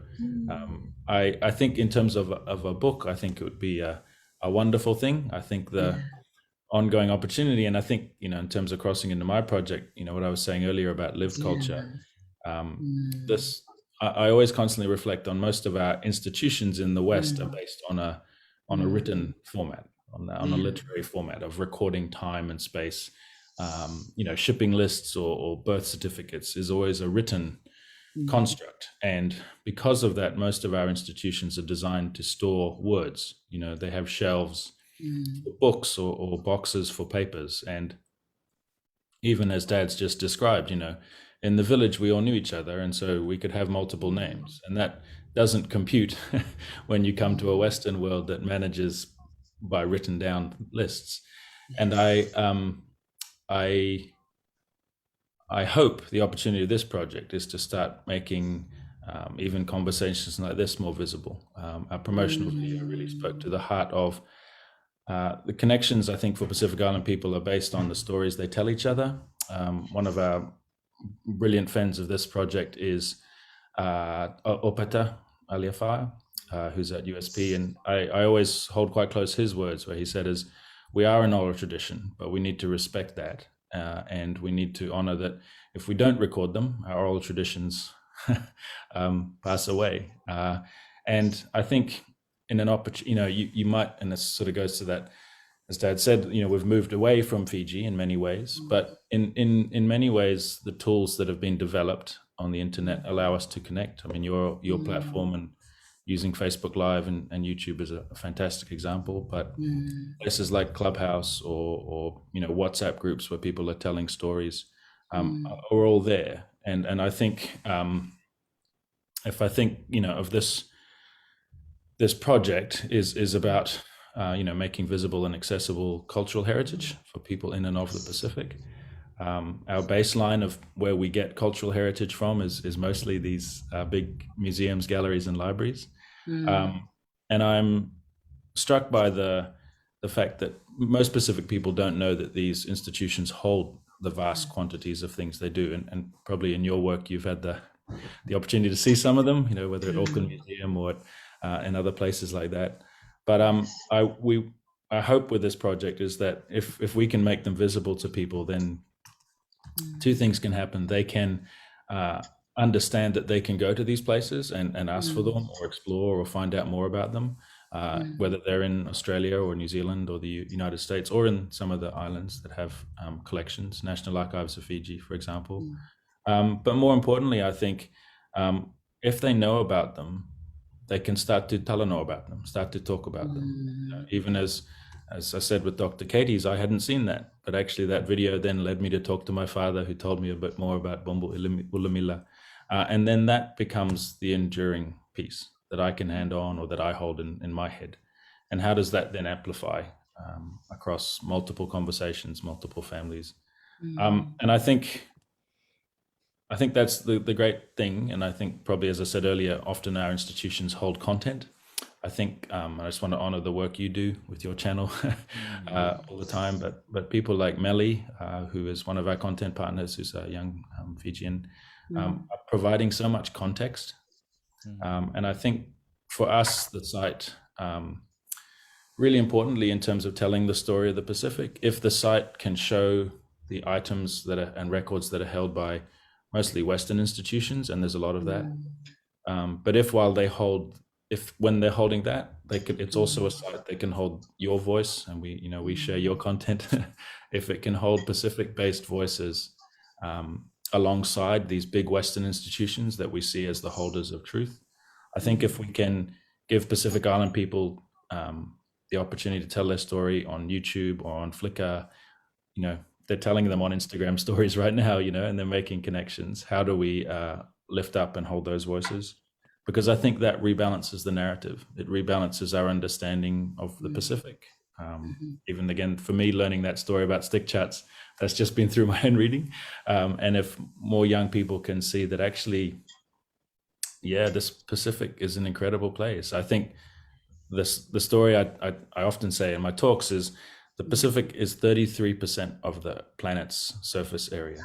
I think in terms of a book, I think it would be a wonderful thing. I think the ongoing opportunity, and I think in terms of crossing into my project, what I was saying earlier about lived culture, I always constantly reflect on most of our institutions in the West are based on a written format, on a literary format of recording time and space. Shipping lists or birth certificates is always a written construct, and because of that, most of our institutions are designed to store words. They have shelves for books or boxes for papers, and even as Dad's just described, in the village we all knew each other, and so we could have multiple names, and that doesn't compute when you come to a Western world that manages by written down lists. And I hope the opportunity of this project is to start making even conversations like this more visible. Our promotional video really spoke to the heart of the connections. I think for Pacific Island people are based on the stories they tell each other. One of our brilliant friends of this project is Opeta Aliafaa, who's at USP, and I always hold quite close his words, where he said is, we are an oral tradition, but we need to respect that, and we need to honor that. If we don't record them, our oral traditions pass away. And I think in an opportunity, you might, and this sort of goes to that, as Dad said, we've moved away from Fiji in many ways, but in many ways, the tools that have been developed on the internet allow us to connect. I mean, your platform and using Facebook Live and YouTube is a fantastic example, but places like Clubhouse or WhatsApp groups where people are telling stories are all there. And I think if I think of this project is about making visible and accessible cultural heritage for people in and of the Pacific. Our baseline of where we get cultural heritage from is mostly these big museums, galleries, and libraries. And I'm struck by the fact that most Pacific people don't know that these institutions hold the vast quantities of things they do. And probably in your work, you've had the opportunity to see some of them, whether at Auckland Museum or in other places like that. But I hope with this project is that if we can make them visible to people, then two things can happen. They can understand that they can go to these places and ask for them or explore or find out more about them, whether they're in Australia or New Zealand or the United States or in some of the islands that have collections, National Archives of Fiji, for example. But more importantly, I think if they know about them, they can start to italanoa about them, start to talk about them. Even as I said with Dr. Katie's, I hadn't seen that, but actually that video then led me to talk to my father, who told me a bit more about Bombo Ulamila. And then that becomes the enduring piece that I can hand on or that I hold in my head. And how does that then amplify across multiple conversations, multiple families? And I think that's the great thing. And I think probably, as I said earlier, often our institutions hold content, I think I just want to honor the work you do with your channel all the time. But people like Melly, who is one of our content partners, who's a young Fijian, are providing so much context. And I think for us, the site, really importantly, in terms of telling the story of the Pacific, if the site can show the items that are and records that are held by mostly Western institutions, and there's a lot of that. But when they're holding that, it's also a site that can hold your voice, and we share your content. If it can hold Pacific-based voices alongside these big Western institutions that we see as the holders of truth, I think if we can give Pacific Island people the opportunity to tell their story on YouTube or on Flickr, they're telling them on Instagram stories right now, and they're making connections. How do we lift up and hold those voices? Because I think that rebalances the narrative. It rebalances our understanding of the Pacific. Even again, for me, learning that story about stick chats, that's just been through my own reading. And if more young people can see that actually, this Pacific is an incredible place. I think the story I often say in my talks is the Pacific is 33% of the planet's surface area.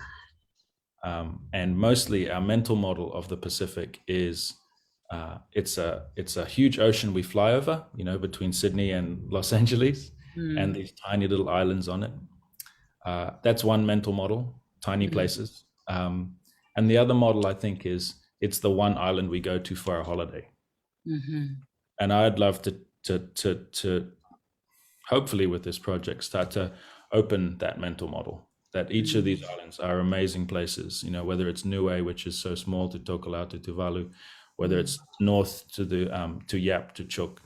And mostly our mental model of the Pacific is it's a huge ocean we fly over, between Sydney and Los Angeles, and these tiny little islands on it. That's one mental model, tiny places. And the other model, I think, is it's the one island we go to for our holiday. And I'd love to hopefully with this project start to open that mental model, that each of these islands are amazing places, whether it's Niue, which is so small, to Tokelau, to Tuvalu, whether it's north to Yap, to Chuuk,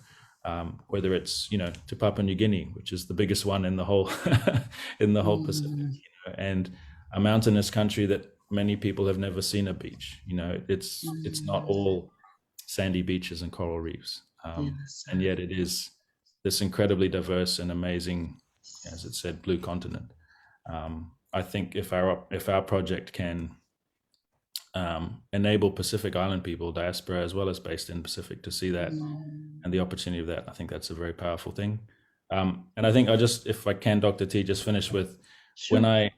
whether it's, to Papua New Guinea, which is the biggest one in the whole Pacific, and a mountainous country that many people have never seen a beach. It's not all sandy beaches and coral reefs. And yet it is this incredibly diverse and amazing, as it said, blue continent. I think if our project can enable Pacific Island people, diaspora as well as based in Pacific, to see that and the opportunity of that, I think that's a very powerful thing. And I think if I can, Dr. T, just finish with, when I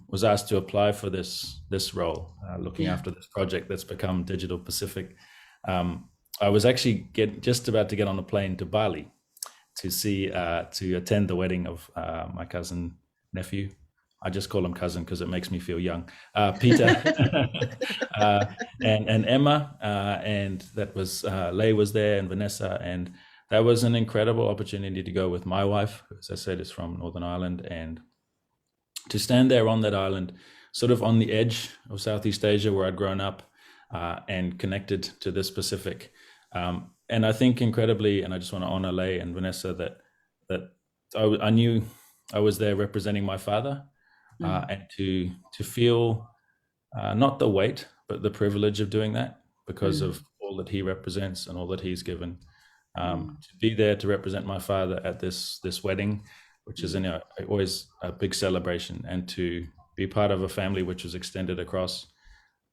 was asked to apply for this role, looking after this project that's become Digital Pacific, I was actually just about to get on a plane to Bali to attend the wedding of my cousin nephew. I just call him cousin because it makes me feel young. Peter and Emma, and that was Lei was there, and Vanessa, and that was an incredible opportunity to go with my wife, who, as I said, is from Northern Ireland, and to stand there on that island, sort of on the edge of Southeast Asia where I'd grown up, and connected to this Pacific. And I think incredibly, and I just want to honor Lei and Vanessa, that I knew I was there representing my father, and to feel not the weight, but the privilege of doing that because of all that he represents and all that he's given. To be there to represent my father at this wedding, which is always a big celebration, and to be part of a family which was extended across,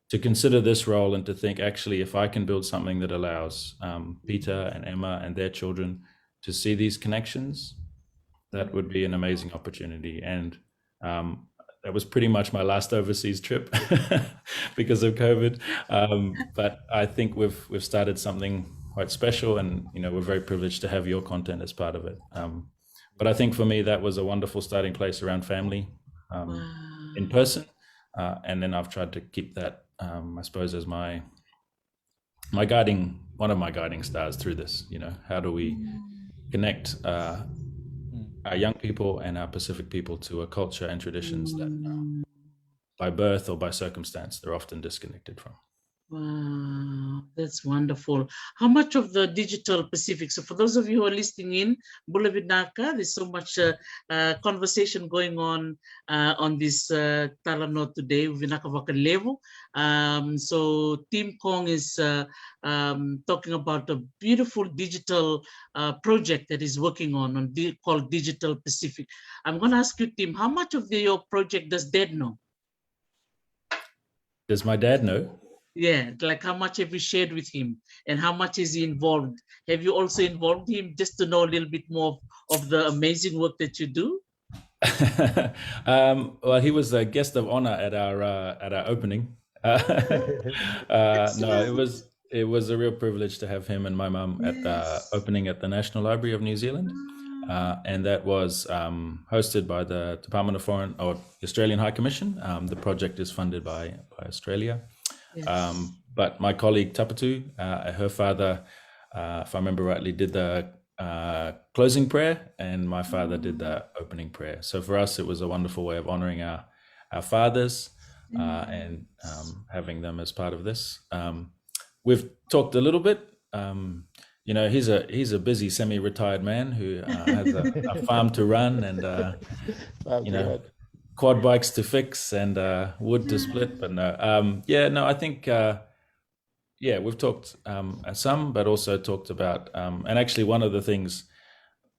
to consider this role and to think, actually, if I can build something that allows Peter and Emma and their children to see these connections, that would be an amazing opportunity. And that was pretty much my last overseas trip because of COVID. But I think we've started something quite special, and we're very privileged to have your content as part of it. But I think for me, that was a wonderful starting place around family in person. And then I've tried to keep that, I suppose, as one of my guiding stars through this. How do we connect our young people and our Pacific people to a culture and traditions that by birth or by circumstance, they're often disconnected from. Wow, that's wonderful. How much of the Digital Pacific, so for those of you who are listening in, Bula Vinaka, there's so much conversation going on this Talanoa today, Vinaka Vakalevu. So Team Kong is talking about a beautiful digital project that is working on called Digital Pacific. I'm going to ask you, Tim, how much of your project does Dad know? Does my dad know? Yeah, like how much have you shared with him and how much is he involved? Have you also involved him just to know a little bit more of the amazing work that you do? Well, he was a guest of honor at our opening. No, it was a real privilege to have him and my mum at the opening at the National Library of New Zealand, and that was hosted by the Department of Foreign or Australian High Commission. The project is funded by Australia, but my colleague Tapatu, her father, if I remember rightly, did the closing prayer, and my father did the opening prayer. So for us, it was a wonderful way of honoring our fathers and having them as part of this. We've talked a little bit. He's a busy semi-retired man who has a farm to run and quad bikes to fix and wood to split. But no, I think. We've talked some, but also talked about, and actually one of the things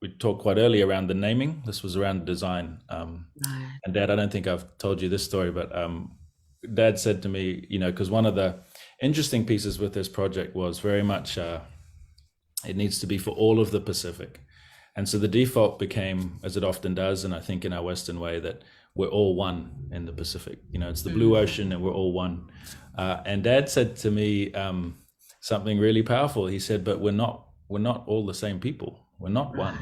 we talked quite early around the naming, this was around design. And Dad, I don't think I've told you this story, but Dad said to me, because one of the interesting pieces with this project was very much, it needs to be for all of the Pacific. And so the default became, as it often does, and I think in our Western way, that we're all one in the Pacific. It's the blue ocean and we're all one. And Dad said to me something really powerful. He said, but we're not all the same people. We're not one,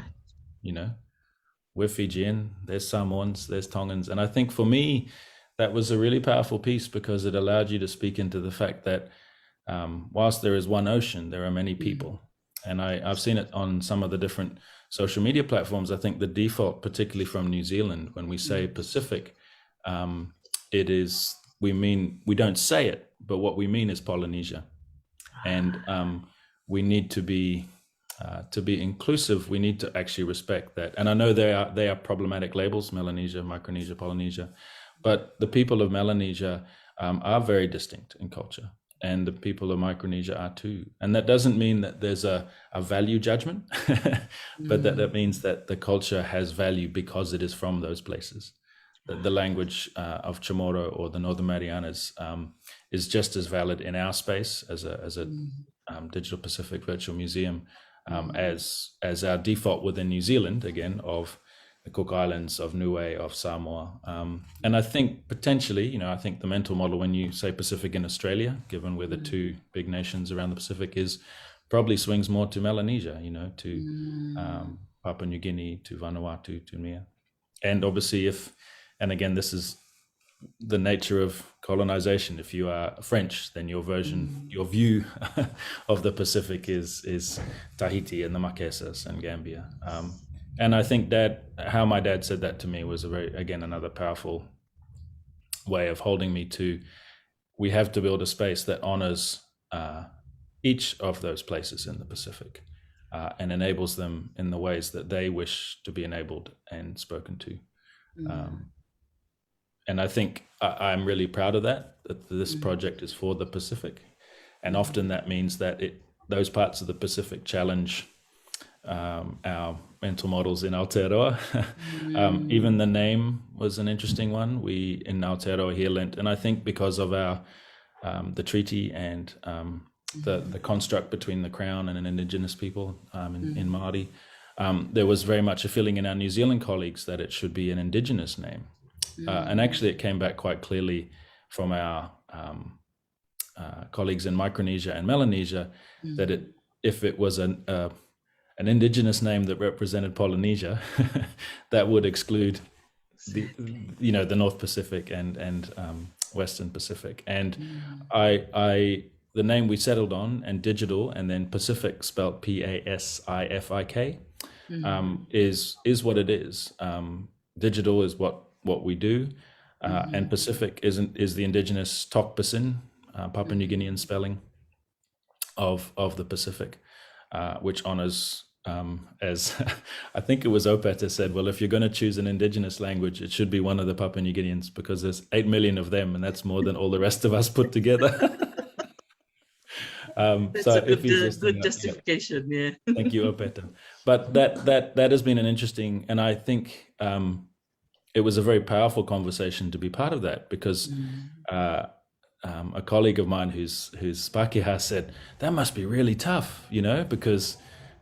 We're Fijian, there's Samoans, there's Tongans. And I think for me, that was a really powerful piece because it allowed you to speak into the fact that whilst there is one ocean, there are many people. And I've seen it on some of the different social media platforms. I think the default, particularly from New Zealand, when we say Pacific, we don't say it, but what we mean is Polynesia. And we need to be inclusive. We need to actually respect that. And I know they are problematic labels, Melanesia, Micronesia, Polynesia, but the people of Melanesia are very distinct in culture. And the people of Micronesia are too. And that doesn't mean that there's a value judgment, but that means that the culture has value because it is from those places. The language of Chamorro or the Northern Marianas is just as valid in our space as a Digital Pacific Virtual Museum as our default within New Zealand, again, of the Cook Islands, of Niue, of Samoa. And I think potentially, I think the mental model when you say Pacific in Australia, given we're the two big nations around the Pacific, is probably swings more to Melanesia, to Papua New Guinea, to Vanuatu, to Mia. And obviously and again, this is the nature of colonization. If you are French, then your view of the Pacific is Tahiti and the Marquesas and Gambia. And I think how my dad said that to me was another powerful way of holding me to, we have to build a space that honors each of those places in the Pacific and enables them in the ways that they wish to be enabled and spoken to. And I think I'm really proud of that this project is for the Pacific. And often that means that those parts of the Pacific challenge our mental models in Aotearoa. Even the name was an interesting one. We in Aotearoa here learnt, and I think because of our the treaty and the construct between the Crown and an Indigenous people in Māori, there was very much a feeling in our New Zealand colleagues that it should be an Indigenous name. And actually it came back quite clearly from our colleagues in Micronesia and Melanesia that if it was an Indigenous name that represented Polynesia, that would exclude the North Pacific and Western Pacific. And the name we settled on, and digital, and then Pacific spelled Pasifik, is what it is. Digital is what we do, and Pacific is the Indigenous Tokpasin, Papua New Guinean spelling of the Pacific, which honors, as I think it was Opeta said, well, if you're going to choose an Indigenous language, it should be one of the Papua New Guineans because there's 8 million of them, and that's more than all the rest of us put together. That's so a good justification. Yeah. Thank you, Opeta. But that has been an interesting, and I think it was a very powerful conversation to be part of that because a colleague of mine who's Pakeha said, that must be really tough, because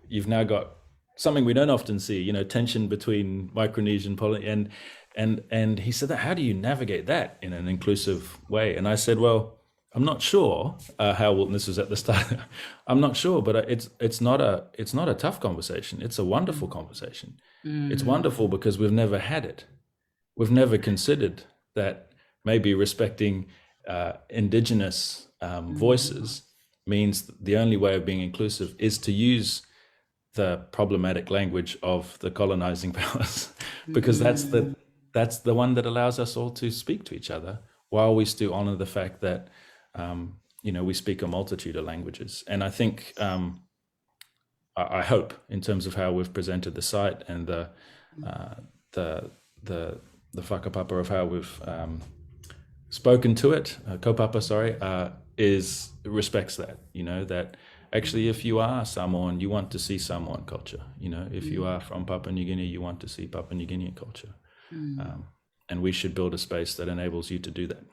you've now got something we don't often see, tension between Micronesian and he said that, how do you navigate that in an inclusive way? And I said, well, I'm not sure how, and this was at the start, I'm not sure, but it's not a tough conversation. It's a wonderful conversation. It's wonderful because we've never had it. We've never considered that maybe respecting indigenous voices means the only way of being inclusive is to use the problematic language of the colonizing powers, because that's the one that allows us all to speak to each other, while we still honor the fact that we speak a multitude of languages. And I think I hope, in terms of how we've presented the site and the whakapapa of how we've spoken to it, kaupapa, sorry, respects that, that actually, if you are Samoan, you want to see Samoan culture. If you are from Papua New Guinea, you want to see Papua New Guinean culture. And we should build a space that enables you to do that.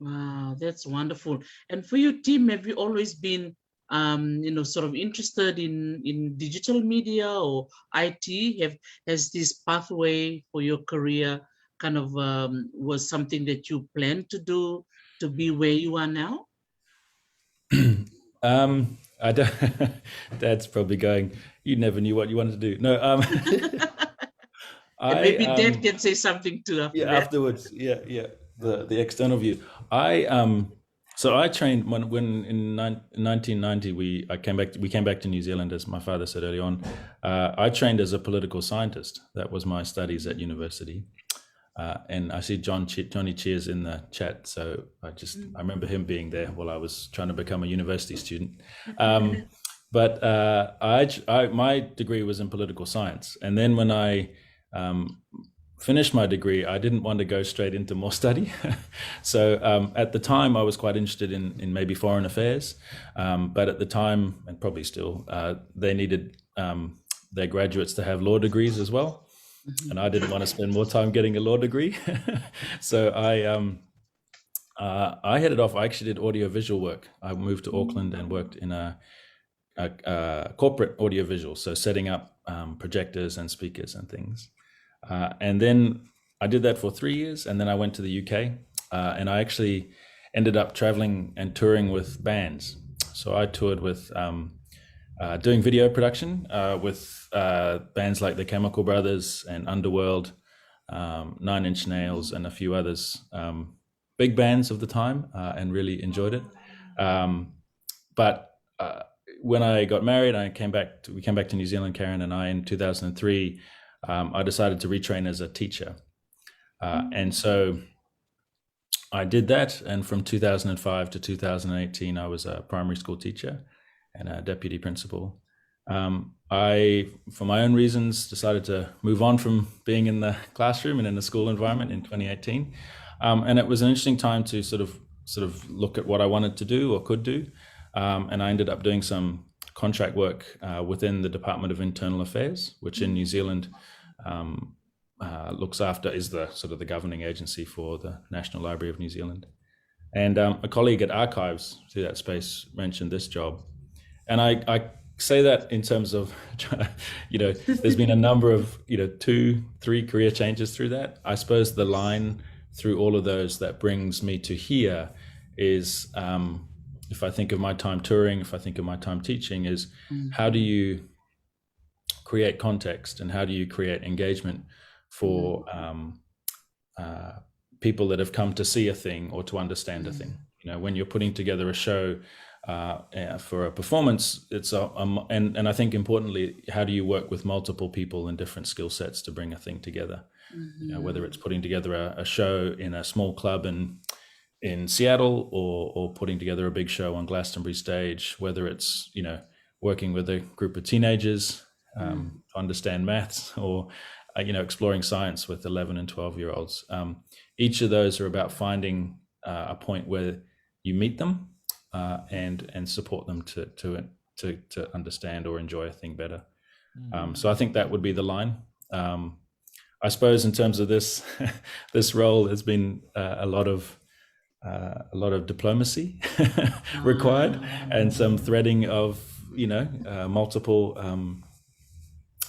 Wow, that's wonderful. And for your team, have you always been, sort of interested in digital media or IT? Has this pathway for your career kind of was something that you planned to do to be where you are now? I don't. Dad's probably going, you never knew what you wanted to do. No. Maybe Dad can say something too after that. Afterwards. Yeah. The external view. So I trained when in 1990 we came back to New Zealand, as my father said early on. I trained as a political scientist. That was my studies at university. And I see Johnny Cheers in the chat, so I remember him being there while I was trying to become a university student. But my degree was in political science, and then when I finished my degree, I didn't want to go straight into more study. So at the time, I was quite interested in maybe foreign affairs, but at the time, and probably still, they needed their graduates to have law degrees as well. And I didn't want to spend more time getting a law degree. So I headed off. I actually did audiovisual work. I moved to Auckland and worked in a corporate audiovisual, so setting up projectors and speakers and things. And then I did that for 3 years, and then I went to the UK, and I actually ended up traveling and touring with bands. So I toured with doing video production with bands like the Chemical Brothers and Underworld, 9 Inch Nails, and a few others, big bands of the time, and really enjoyed it. But when I got married, we came back to New Zealand, Karen and I, in 2003. I decided to retrain as a teacher, and so I did that. And from 2005 to 2018, I was a primary school teacher and a deputy principal. I, for my own reasons, decided to move on from being in the classroom and in the school environment in 2018. And it was an interesting time to sort of look at what I wanted to do or could do. And I ended up doing some contract work within the Department of Internal Affairs, which in New Zealand looks after, is the sort of the governing agency for the National Library of New Zealand. And a colleague at Archives through that space mentioned this job. And I say that in terms of, there's been a number of, 2-3 career changes through that. I suppose the line through all of those that brings me to here is, if I think of my time touring, if I think of my time teaching, is how do you create context and how do you create engagement for people that have come to see a thing or to understand a thing? When you're putting together a show for a performance, it's and I think importantly, how do you work with multiple people and different skill sets to bring a thing together? Whether it's putting together a show in a small club in Seattle or putting together a big show on Glastonbury stage, whether it's working with a group of teenagers to understand maths, or exploring science with 11 and 12-year-olds. Each of those are about finding a point where you meet them and support them to understand or enjoy a thing better. So I think that would be the line. I suppose in terms of this this role, there's been a lot of diplomacy required, and some threading of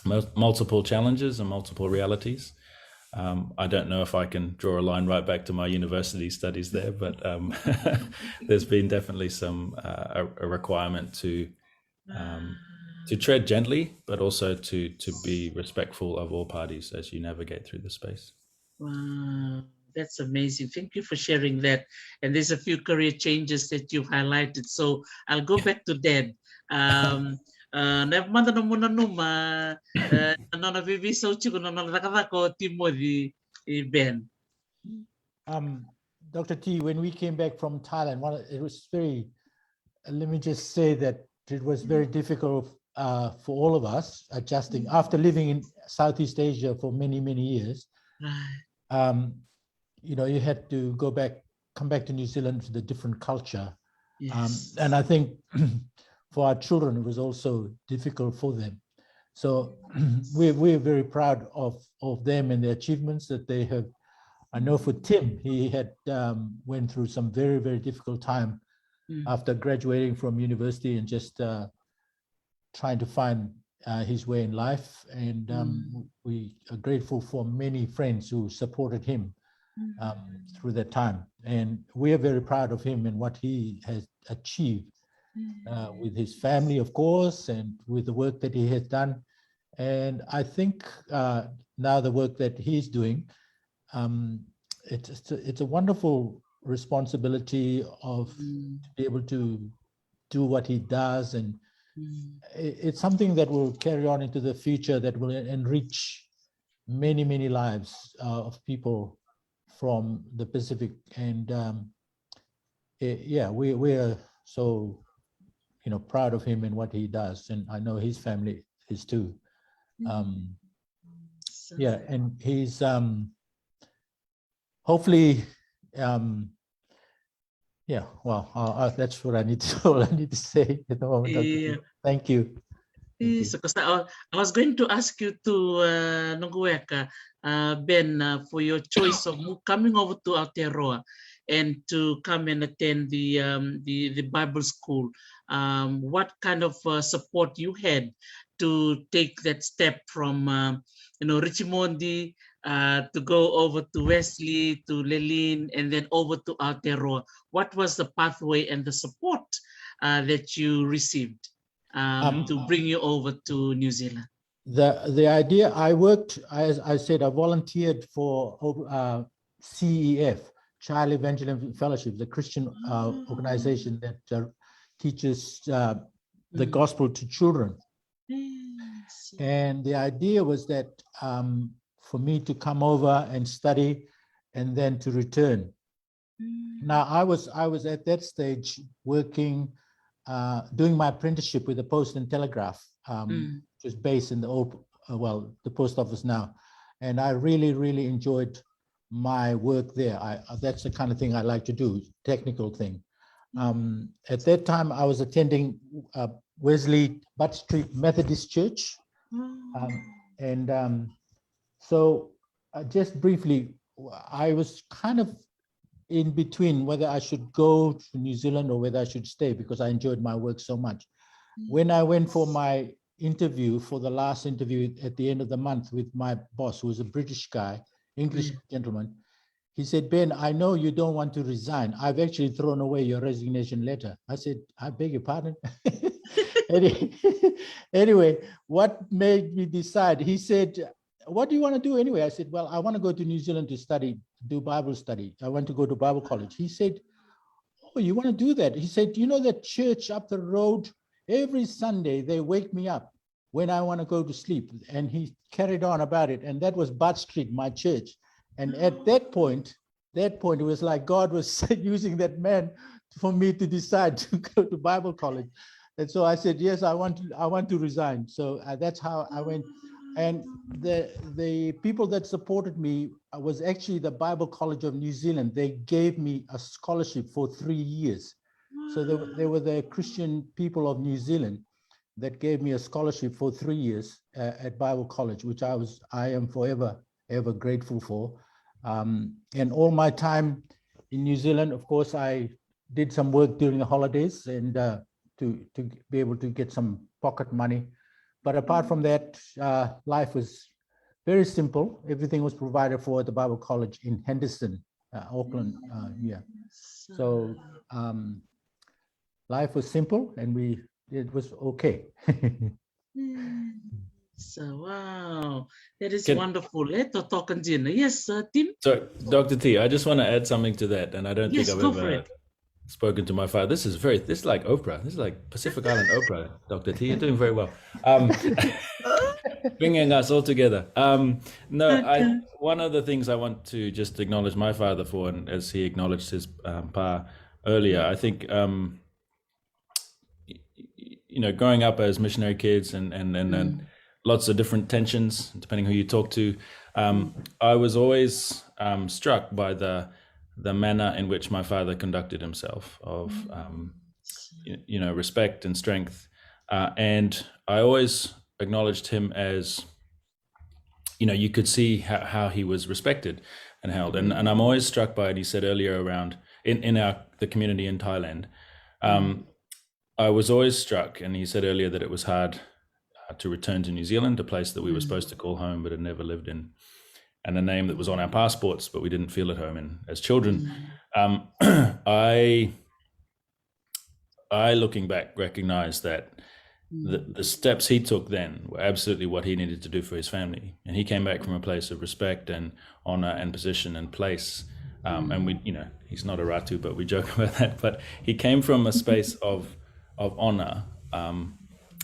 multiple challenges and multiple realities. I don't know if I can draw a line right back to my university studies there, but there's been definitely some a requirement to tread gently, but also to be respectful of all parties as you navigate through the space. Wow, that's amazing. Thank you for sharing that. And there's a few career changes that you've highlighted. So I'll go back to that. Nona vivi so chico nona nakako timo di Ben. Dr. T, when we came back from Thailand, it was very, let me just say that it was very difficult for all of us adjusting after living in Southeast Asia for many, many years. Right. You had to come back to New Zealand with a different culture. Yes. And I think for our children, it was also difficult for them. So we're very proud of them and the achievements that they have. I know for Tim, he had went through some very, very difficult time after graduating from university and just trying to find his way in life. And we are grateful for many friends who supported him through that time. And we are very proud of him and what he has achieved with his family, of course, and with the work that he has done. And I think now the work that he's doing, it's a wonderful responsibility of to be able to do what he does, and it's something that will carry on into the future, that will enrich many, many lives of people from the Pacific. And we are so proud of him and what he does, and I know his family is too. And he's hopefully that's what I need to say at the moment. Yeah. Thank you. Yes, because I was going to ask you to Ben, for your choice of coming over to Aotearoa and to come and attend the Bible school. What kind of support you had to take that step from Richimondi to go over to Wesley, to Lelin, and then over to Aotearoa? What was the pathway and the support that you received to bring you over to New Zealand? The idea, I worked, as I said, I volunteered for CEF, Child Evangelism Fellowship, the Christian organization that teaches the gospel to children. And the idea was that for me to come over and study and then to return. Now I was at that stage working, doing my apprenticeship with the Post and Telegraph, which is based in the the post office now. And I really, really enjoyed my work there. That's the kind of thing I like to do, technical thing. At that time, I was attending Wesley Butt Street Methodist Church. So just briefly, I was kind of in between whether I should go to New Zealand or whether I should stay, because I enjoyed my work so much. When I went for my interview, for the last interview at the end of the month with my boss, who was a British guy, English gentleman, he said, Ben, I know you don't want to resign. I've actually thrown away your resignation letter. I said, I beg your pardon. Anyway, what made me decide? He said, what do you want to do anyway? I said, well, I want to go to New Zealand to study, do Bible study. I want to go to Bible college. He said, oh, you want to do that? He said, you know that church up the road, every Sunday they wake me up when I want to go to sleep. And he carried on about it. And that was Butt Street, my church. And at that point, it was like God was using that man for me to decide to go to Bible college. And so I said, yes, I want to resign. So that's how I went. And the people that supported me was actually the Bible College of New Zealand. They gave me a scholarship for 3 years. So they were the Christian people of New Zealand that gave me a scholarship for 3 years at Bible College, which I am forever ever grateful for. And all my time in New Zealand, of course, I did some work during the holidays and to be able to get some pocket money. But apart from that, life was very simple. Everything was provided for at the Bible College in Henderson, Auckland. So life was simple, and it was okay. So wow, that is wonderful. Totoka and Jaina. Yes, Tim. So, Dr. T, I just want to add something to that, and I don't think I've ever spoken to my father. This is like Oprah. This is like Pacific Island Oprah, Dr. T. You're doing very well. Bringing us all together. One of the things I want to just acknowledge my father for, and as he acknowledged his pa earlier, I think growing up as missionary kids and lots of different tensions depending who you talk to. I was always struck by the manner in which my father conducted himself, of respect and strength, and I always acknowledged him as, you could see how he was respected and held, and I'm always struck by it. He said earlier around in the community in Thailand, I was always struck, and he said earlier that it was hard to return to New Zealand, a place that we were supposed to call home but had never lived in, and a name that was on our passports but we didn't feel at home in as children. I looking back, recognized that the steps he took then were absolutely what he needed to do for his family, and he came back from a place of respect and honor and position and place, and we, he's not a ratou, but we joke about that, but he came from a space of honor,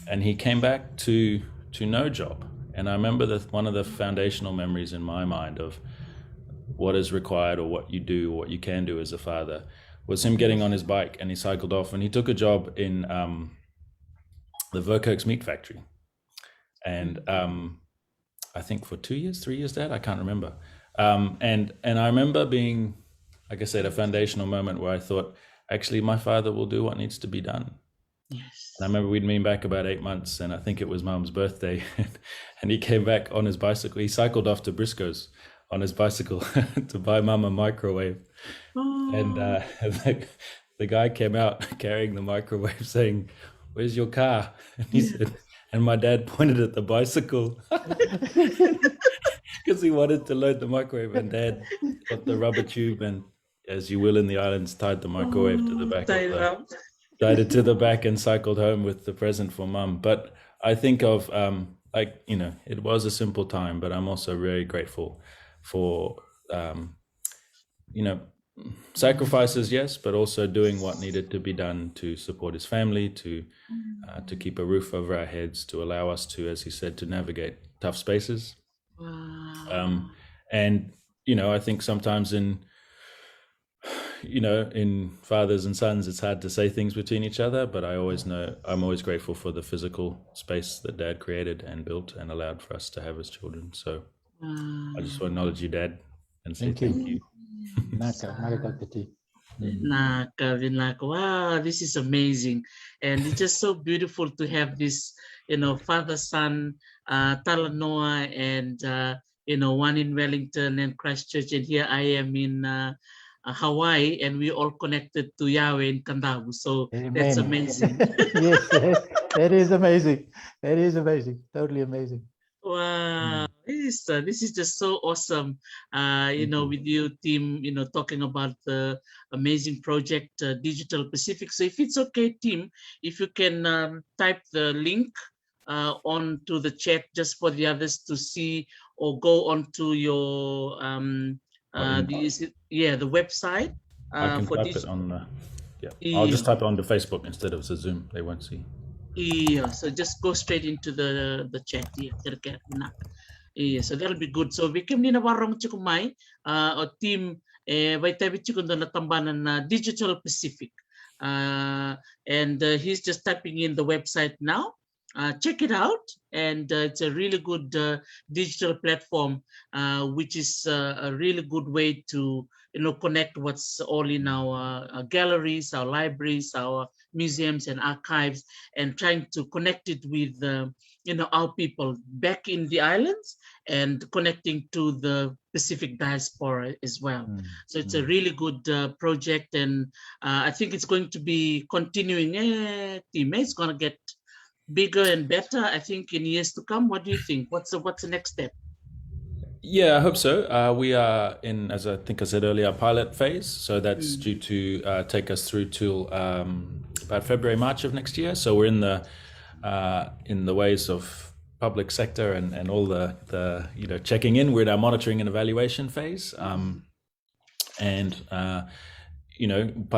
and he came back to no job. And I remember that one of the foundational memories in my mind of what is required, or what you do, or what you can do as a father, was him getting on his bike, and he cycled off and he took a job in the Verkerk's meat factory. And I think for 2 years, 3 years, Dad, I can't remember. And I remember being, like I said, a foundational moment where I thought, actually, my father will do what needs to be done. Yes. And I remember we'd been back about 8 months, and I think it was Mum's birthday, and he came back on his bicycle. He cycled off to Briscoe's on his bicycle to buy Mum a microwave. And the guy came out carrying the microwave saying, "Where's your car?" And he said, and my dad pointed at the bicycle because he wanted to load the microwave, and Dad got the rubber tube and, as you will in the islands, tied the microwave to the back tied it to the back and cycled home with the present for Mum. But I think of it was a simple time, but I'm also very grateful for sacrifices, yes, but also doing what needed to be done to support his family, to keep a roof over our heads, to allow us to, as he said, to navigate tough spaces. Wow. And I think sometimes in fathers and sons, it's hard to say things between each other, but I always know I'm always grateful for the physical space that Dad created and built and allowed for us to have as children. So I just want to acknowledge you, Dad, and say thank you. Wow, this is amazing, and it's just so beautiful to have this, father, son, Italanoa, and one in Wellington and Christchurch, and here I am in Hawaii, and we all connected to Yawe in Kadavu. So that's amazing. Yes, that is amazing. That is amazing. Totally amazing. Wow, this is just so awesome. With you, Tim, talking about the amazing project, Digital Pacific. So if it's okay, Tim, if you can type the link onto the chat just for the others to see, or go onto your the website. I can type it on. I'll just type it onto Facebook instead of the Zoom. They won't see. Yeah, so just go straight into the chat here. Yeah, so that'll be good. So we can na warong chikumai o team vaitabi chikunda na tambanan na Digital Pacific. And he's just typing in the website now. check it out. And it's a really good digital platform, which is a really good way to connect what's all in our galleries, our libraries, our museums and archives, and trying to connect it with our people back in the islands and connecting to the Pacific diaspora as well. So it's a really good project, and I think it's going to be continuing. It's going to get bigger and better, I think, in years to come. What do you think? What's the next step? Yeah, I hope so. We are in, as I think I said earlier, pilot phase. So that's due to take us through till about February, March of next year. So we're in the ways of public sector and all the checking in. We're in our monitoring and evaluation phase. Part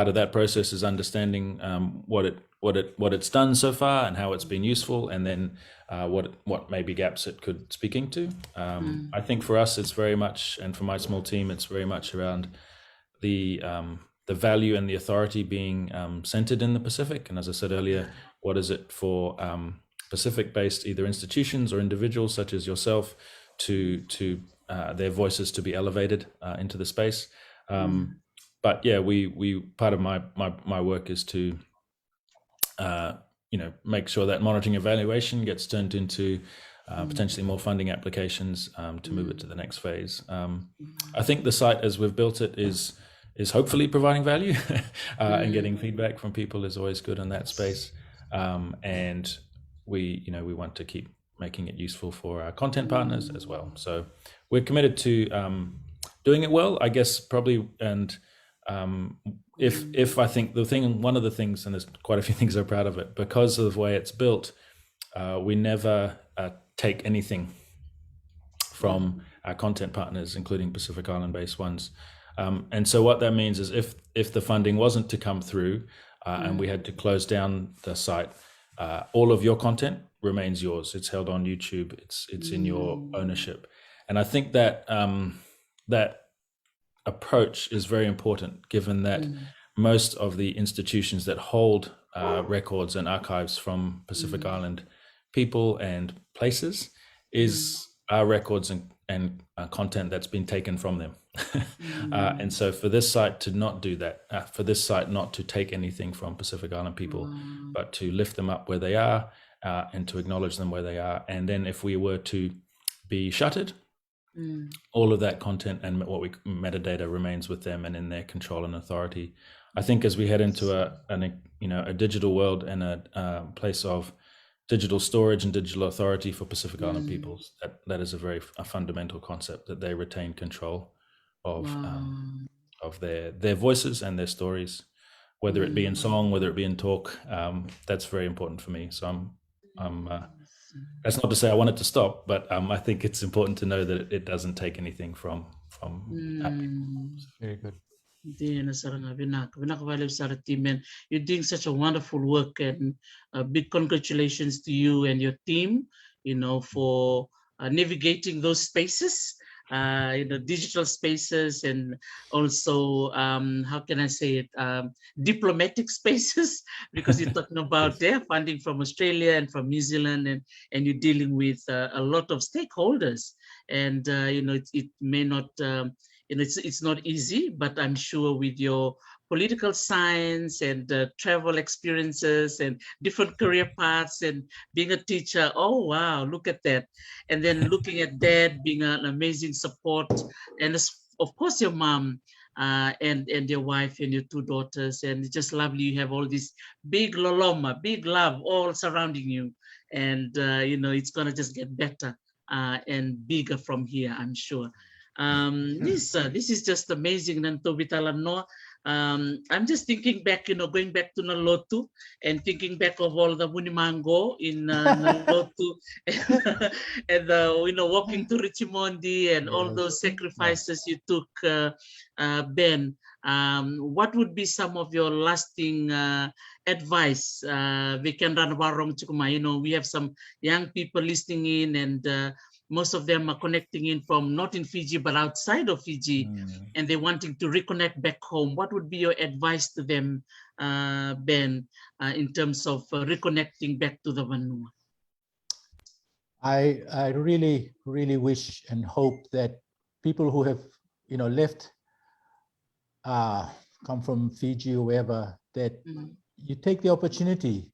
of that process is understanding what it's done so far and how it's been useful, and then what maybe gaps it could speaking to. I think for us, it's very much, and for my small team, it's very much around the value and the authority being centered in the Pacific. And as I said earlier, what is it for Pacific-based either institutions or individuals such as yourself to their voices to be elevated into the space. But yeah, we part of my work is to make sure that monitoring evaluation gets turned into potentially more funding applications to move it to the next phase. I think the site, as we've built it, is hopefully providing value and getting feedback from people is always good in that space. And we want to keep making it useful for our content partners as well. So we're committed to doing it well, I guess, probably. And if I think one of the things, and there's quite a few things I'm proud of it, because of the way it's built, we never take anything from our content partners, including Pacific Island-based ones. And so what that means is if the funding wasn't to come through and we had to close down the site, all of your content remains yours. It's held on YouTube. It's in your ownership. And I think that that approach is very important, given that most of the institutions that hold records and archives from Pacific Island people and places are records and content that's been taken from them. And so for this site to not do that, for this site not to take anything from Pacific Island people, but to lift them up where they are and to acknowledge them where they are. And then if we were to be shuttered, all of that content and metadata remains with them and in their control and authority. I think as we head into a digital world and a place of digital storage and digital authority for Pacific Island peoples, that is a fundamental concept, that they retain control of their voices and their stories, whether it be in song, whether it be in talk. That's very important for me. So that's not to say I want it to stop, but I think it's important to know that it doesn't take anything from our people. Very good. You're doing such a wonderful work, and big congratulations to you and your team, for navigating those spaces, digital spaces, and also, how can I say it, diplomatic spaces, because you're talking about funding from Australia and from New Zealand, and you're dealing with a lot of stakeholders, and it may not, it's not easy, but I'm sure with your political science and travel experiences and different career paths and being a teacher, oh wow, look at that. And then looking at Dad being an amazing support, and of course your mom and your wife and your two daughters, and it's just lovely. You have all this big loloma, big love all surrounding you, and it's gonna just get better and bigger from here, I'm sure. This is just amazing. Nanto Veitalanoa. I'm just thinking back, going back to Nalotu and thinking back of all the Munimango in Nalotu and walking to Richimondi and all those sacrifices you took, Ben. What would be some of your lasting advice? We can run warong chukuma. We have some young people listening in, and most of them are connecting in from not in Fiji, but outside of Fiji, and they're wanting to reconnect back home. What would be your advice to them, Ben, in terms of reconnecting back to the Vanua? I really, really wish and hope that people who have, left, come from Fiji or wherever, that you take the opportunity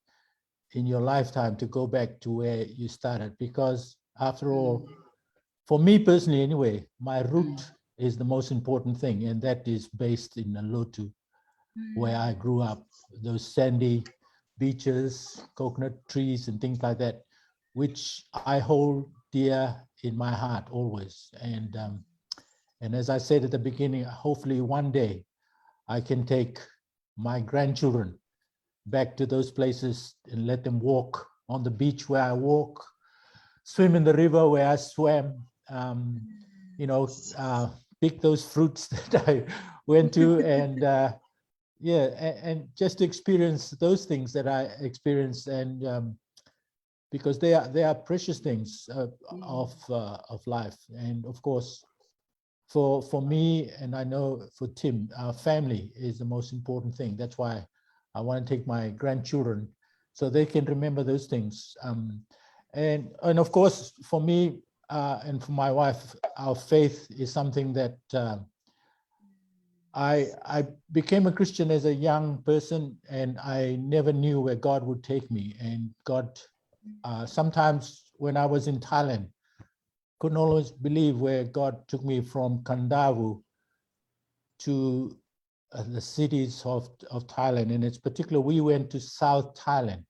in your lifetime to go back to where you started, because after all, for me personally anyway, my root is the most important thing, and that is based in Nalotu, where I grew up. Those sandy beaches, coconut trees and things like that, which I hold dear in my heart always. And as I said at the beginning, hopefully one day I can take my grandchildren back to those places and let them walk on the beach where I walk, swim in the river where I swam, pick those fruits that I went to, and and just to experience those things that I experienced, and because they are precious things of life. And of course, for me, and I know for Tim, our family is the most important thing. That's why I want to take my grandchildren so they can remember those things. And of course, for me and for my wife, our faith is something that I became a Christian as a young person, and I never knew where God would take me. And God, sometimes when I was in Thailand, couldn't always believe where God took me from Kadavu to the cities of Thailand. And it's particular, we went to South Thailand,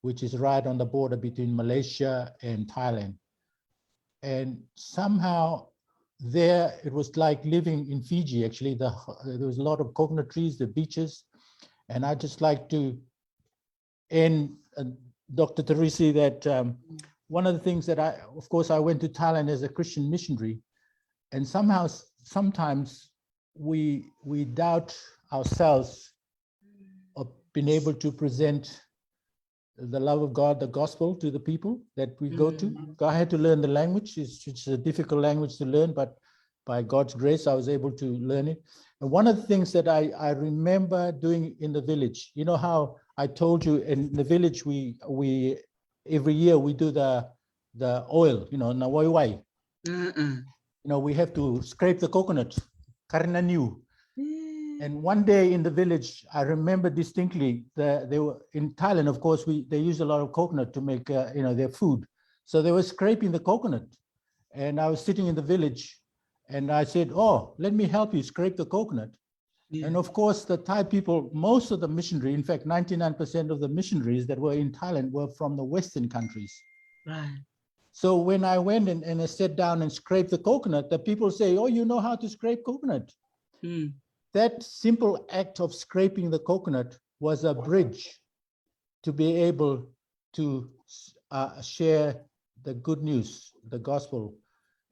which is right on the border between Malaysia and Thailand. And somehow there, it was like living in Fiji, actually. There was a lot of coconut trees, the beaches. And I just like to end, Dr. Teresi, that one of the things that of course, I went to Thailand as a Christian missionary, and somehow, sometimes we doubt ourselves of being able to present the love of God, the gospel, to the people that we go to. I had to learn the language. It's a difficult language to learn, but by God's grace, I was able to learn it. And one of the things that I remember doing in the village, you know how I told you in the village, we every year we do the oil, nawaiwai. We have to scrape the coconut, karina new. And one day in the village, I remember distinctly that they were in Thailand. Of course, they use a lot of coconut to make their food. So they were scraping the coconut, and I was sitting in the village, and I said, "Oh, let me help you scrape the coconut." Yeah. And of course, the Thai people, most of the missionary, in fact, 99% of the missionaries that were in Thailand were from the Western countries. Right. So when I went and I sat down and scraped the coconut, the people say, "Oh, you know how to scrape coconut." That simple act of scraping the coconut was a bridge to be able to share the good news, the gospel,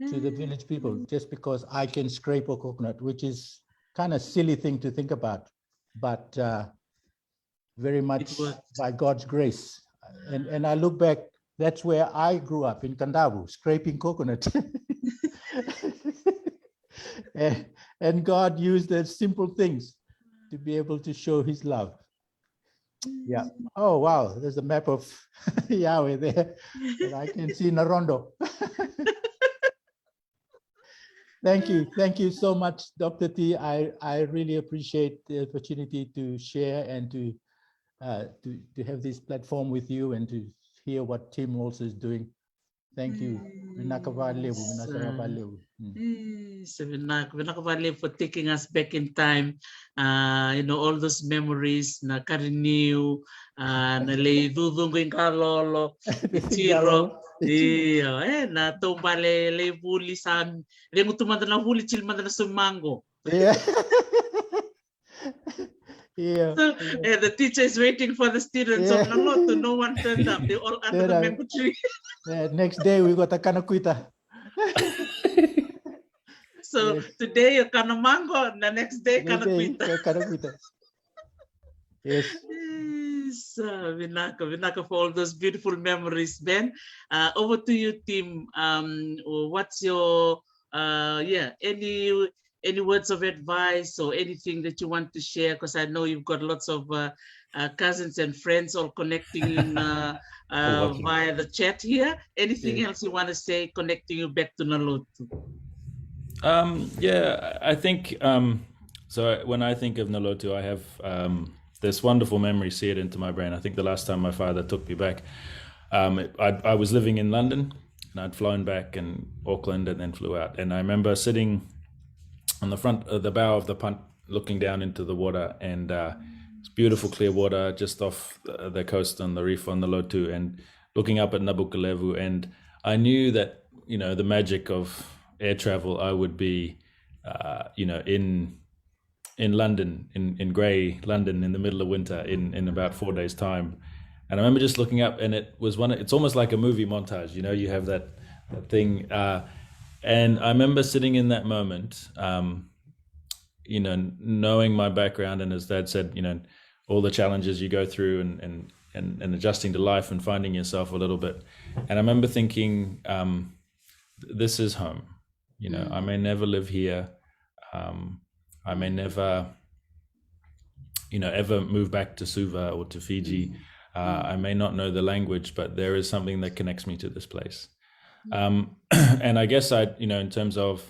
to the village people, just because I can scrape a coconut, which is kind of silly thing to think about, but very much by God's grace. And I look back, that's where I grew up, in Kadavu, scraping coconut. And God used those simple things to be able to show his love. Yeah. Oh, wow. There's a map of Yawe there. And I can see Narondo. Thank you. Thank you so much, Dr. T. I really appreciate the opportunity to share and to have this platform with you and to hear what Tim also is doing. Thank you. For taking us back in time. All those memories na kariniw, na leidudong yung kalolo, itiro. Iya, na tumbale le vuli sa lengo tumanda na vuli chilmanda na sumango. Yeah. Yeah. So, the teacher is waiting for the students of Nalotu. No one turned up. They all under the mango tree. Next day we got a kanakuita. So today you're kana mango, the next day kanakuita. Yes. Vinaka for all those beautiful memories, Ben. Over to you, Tim. What's your any words of advice or anything that you want to share? Because I know you've got lots of cousins and friends all connecting in via the chat here. Anything else you want to say, connecting you back to Nalotu? Yeah, I think, so when I think of Nalotu, I have this wonderful memory seared into my brain. I think the last time my father took me back, I was living in London, and I'd flown back in Auckland and then flew out. And I remember sitting on the front of the bow of the punt, looking down into the water, and it's beautiful clear water just off the coast on the reef on the Nalotu, and looking up at Kadavu. And I knew that, you know, the magic of air travel, I would be, you know, in London, in grey London in the middle of winter in about 4 days' time. And I remember just looking up, and it's almost like a movie montage, you know, you have that thing. And I remember sitting in that moment, you know, knowing my background, and as Dad said, you know, all the challenges you go through and adjusting to life and finding yourself a little bit. And I remember thinking, this is home. You know, I may never live here. I may never, you know, ever move back to Suva or to Fiji. I may not know the language, but there is something that connects me to this place. And I guess you know, in terms of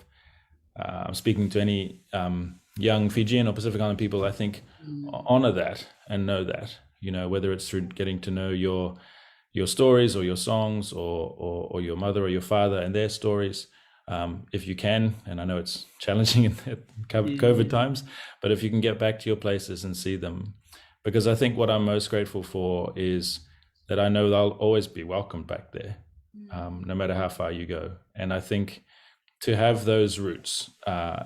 speaking to any young Fijian or Pacific Island people, I think honor that and know that, you know, whether it's through getting to know your stories or your songs or your mother or your father and their stories, if you can. And I know it's challenging in COVID times, but if you can get back to your places and see them, because I think what I'm most grateful for is that I know they'll always be welcomed back there, no matter how far you go. And I think to have those roots,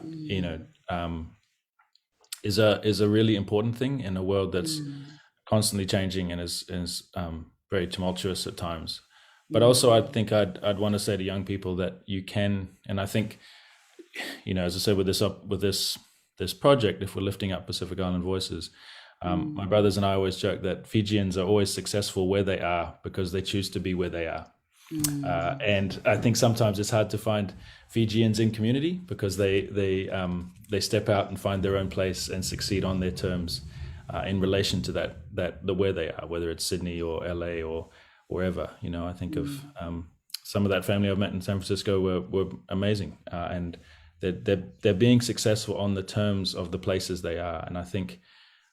you know, is a really important thing in a world that's constantly changing and is very tumultuous at times. But also, I think I'd want to say to young people that you can, and I think, you know, as I said, with this project, if we're lifting up Pacific Island voices, my brothers and I always joke that Fijians are always successful where they are because they choose to be where they are. And I think sometimes it's hard to find Fijians in community because they step out and find their own place and succeed on their terms in relation to the where they are, whether it's Sydney or LA or wherever. You know, I think of some of that family I've met in San Francisco were amazing, and they're being successful on the terms of the places they are. And I think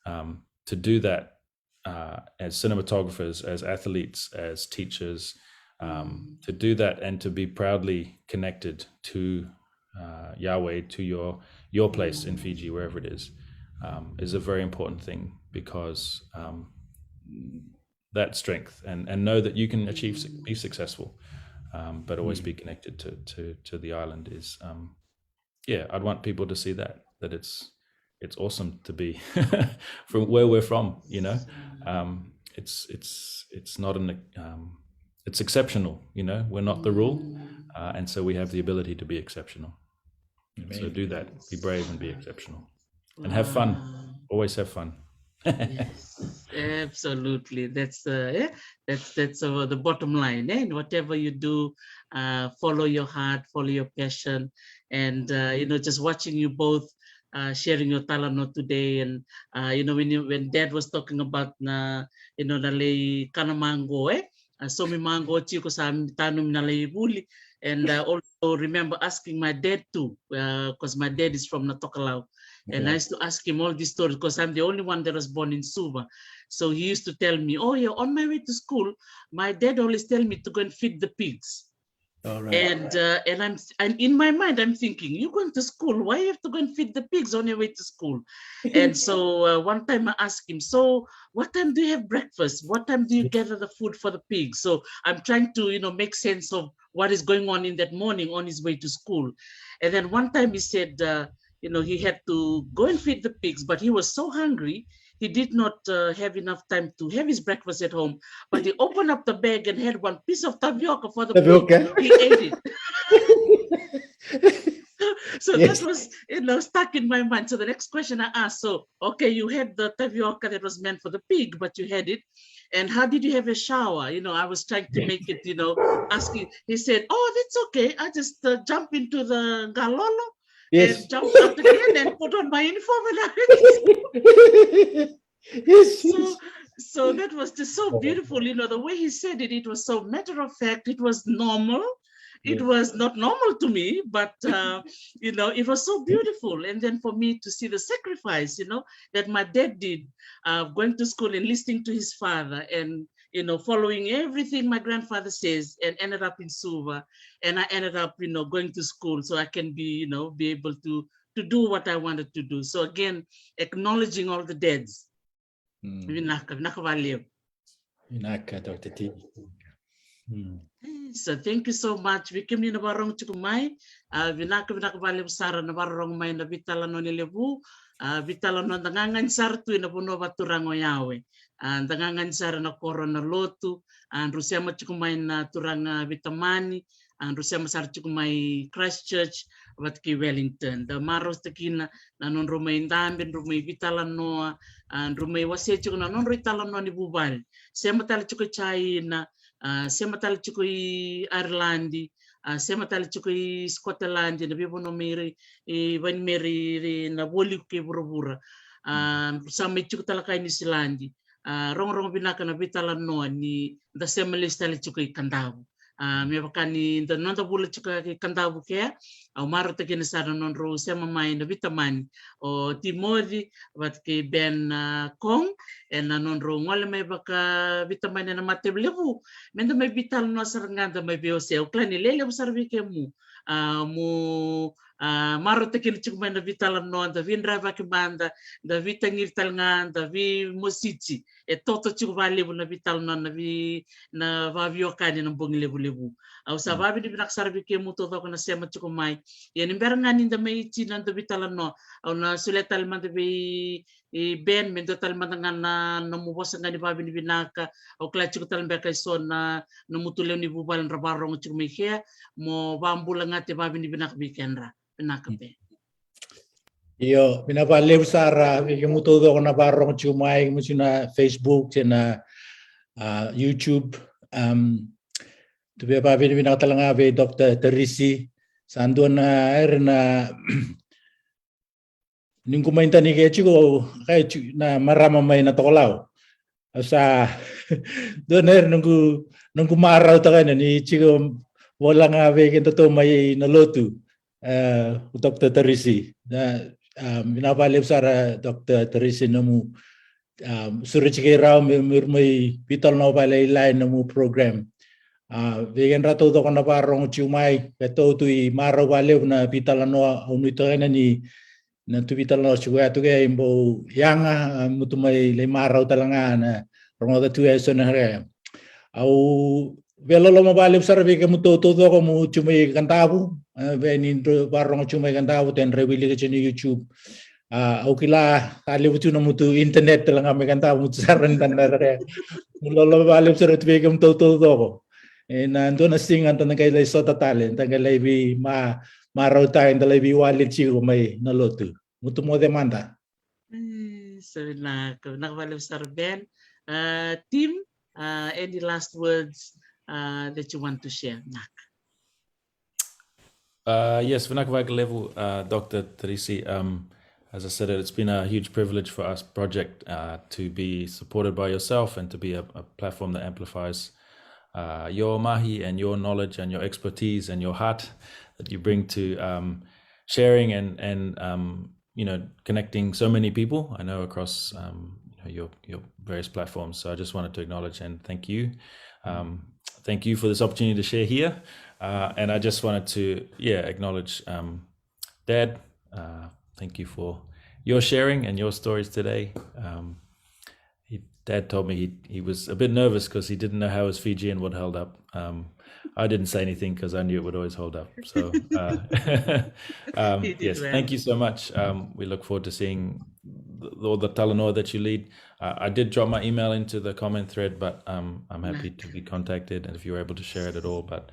to do that as cinematographers, as athletes, as teachers, to do that and to be proudly connected to Yawe, to your place in Fiji, wherever it is a very important thing, because that strength and know that you can be successful, but always be connected to the island is, I'd want people to see that it's awesome to be from where we're from, you know. It's not it's exceptional, you know. We're not the rule, and so we have the ability to be exceptional. So do that, be brave and be exceptional, and have fun. Always have fun. Yes, absolutely. That's the bottom line. And whatever you do, follow your heart, follow your passion, and you know, just watching you both sharing your talanoa today, and you know, when Dad was talking about you know, nalay kanamango, so mi mango tiko sa tanum nalay vuli, and also remember asking my dad too, because my dad is from Totoka. And I used to ask him all these stories because I'm the only one that was born in Suva. So he used to tell me, oh yeah, on my way to school, my dad always tell me to go and feed the pigs. All right. And in my mind, I'm thinking, you're going to school, why you have to go and feed the pigs on your way to school? And so one time I asked him, so what time do you have breakfast? What time do you gather the food for the pigs? So I'm trying to, you know, make sense of what is going on in that morning on his way to school. And then one time he said, you know, he had to go and feed the pigs, but he was so hungry, he did not have enough time to have his breakfast at home. But he opened up the bag and had one piece of tapioca for the pig. He ate it. So that was, you know, stuck in my mind. So the next question I asked, so, okay, you had the tapioca that was meant for the pig, but you had it. And how did you have a shower? You know, I was trying to make it, you know, asking. He said, oh, that's okay. I just jump into the galolo and jumped up again and put on my uniform and so that was just so beautiful, the way he said it. It was so matter of fact. It was normal. It was not normal to me, but it was so beautiful. And then for me to see the sacrifice, that my dad did, going to school and listening to his father, and following everything my grandfather says, and ended up in Suva, and I ended up, going to school so I can be, be able to do what I wanted to do. So again, acknowledging all the dads. Dr. T. So thank you so much. We came in barong chukumai. Vinaka bale sara na barong mai na Veitalanoa ni lebu. Veitalanoa dangangan sara tu na puno baturango Yawe. Dangangan sara na Mai Nalotu. Rusema chukumai na turanga veitamani. Rusema sara chukumai Christchurch. Watki Wellington. The maros tekina na non rumai ndamben rumai Veitalanoa. Rumai wase chukuna non Veitalanoa ni bubal. Sema tala chukai Jaina. Sema tala chukui Irelandi, sema tala chukui Scotland, na bibo no meri van meri na vuli ke burubura. Sama chukutala kai ni Silandi. Rong binaka na Veitalanoa ni da sema lista tala chukui Kadavu. Me bakani da nonda bula chukui Kadavu ke au marautaki na sara nonro sema mai na bitamani o Timothy watke ben kong en nonro ngole mai baka bitamani na mateblevu menda mai Veitalanoa saranganda mai beose o klani lele sarvi ke mu marautaki na chukui na Veitalanoa da vindra vakimanda da vitangir talnga da vi mosici e toto chukui valevu na Veitalanoa na vaviokani na bongi levu au sababi di binak sarvi ke mu Totoka na sema chukui mai yan imberang ninda may chinan to Veitalanoa au na suletal man to be ben men total man na namubos nga ni babi ni binaka au klachu tal beka son na namutule ni bubal rabarong chumikhe mo bambula nga te babi ni binak bikenra binaka be Iyo pinapalew sara ikimutudo ko na barong chumay musina Facebook na YouTube to be babi ni binak talanga be Dr. Teresi Sanduan na ningku main tani ke chico kai na marama mai na tokolaw sa don nungku marau ta kan ni chico wala nga ve ken to Mai Nalotu Dr. Teresi na binapalip sara Dr. Teresi namu suru chike raw mai Veitalanoa pala line namu program vegan ratou to kana parong chumai beto tu I maro wale na Veitalanoa Nuitaki na tu Veitalanoa chua tu ke imbo yanga mutu mai le maro talanga na ronga tu eso na re au velo loma wale sar ve ke mutu to ko mu chumai Kadavu venin parong chumai Kadavu ten revili ke chini YouTube au kila kali butu na mutu internet talanga me Kadavu mutu saran tan re mulo wale sar tu ve ke mutu to ko ando na singan tan kay lay sota talent tan kay lay bi marautaki tan lay bi walit chico Mai Nalotu mutu mo demanda so nakawalem sar Ben team any last words that you want to share nak yes vanakavak level Dr. Teresi as I said it's been a huge privilege for us project to be supported by yourself and to be a platform that amplifies your mahi and your knowledge and your expertise and your heart that you bring to sharing and connecting so many people I know across your various platforms. So I just wanted to acknowledge and thank you. Thank you for this opportunity to share here. And I just wanted to acknowledge Dad. Thank you for your sharing and your stories today. Dad told me he was a bit nervous because he didn't know how his Fijian would hold up. I didn't say anything because I knew it would always hold up. So yes, thank you so much. We look forward to seeing all the talanoa that you lead. I did drop my email into the comment thread, but I'm happy to be contacted and if you're able to share it at all. But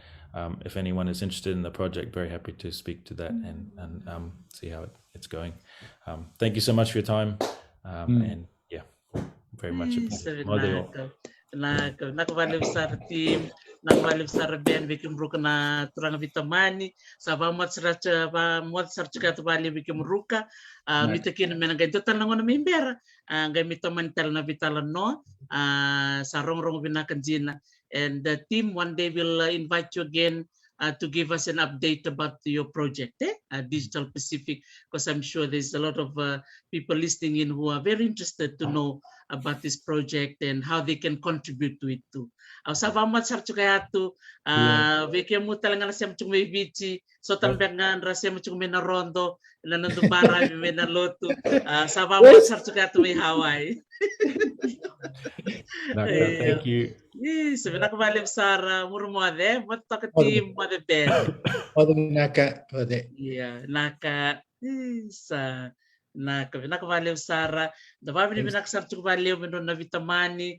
if anyone is interested in the project, very happy to speak to that and see how it's going. Thank you so much for your time. And very much appreciated. Nakawalem sa team nagvalib sara ben bikim ruka na turanga vitamani sava mat sarcha vali bikim ruka mitakin menanga dotan langona membera ngai mitamani tal na Veitalanoa sarong binakan Jaina, and the team one day will invite you again to give us an update about your project, Digital Pacific, because I'm sure there's a lot of people listening in who are very interested to know about this project and how they can contribute to it too. Salamat sa kayatu, veke mo talaga na siya may Viti, so tambangan ra siya may narondo, nanando para Mai Nalotu, salamat sa kayatu may Hawaii. Thank you. Sebenarnya kembali Sara, murmode, buat tak tim, mode ben. Naka, Iya, naka, kembali Sara. Dapat ini binak cukup balik menurut vitamani,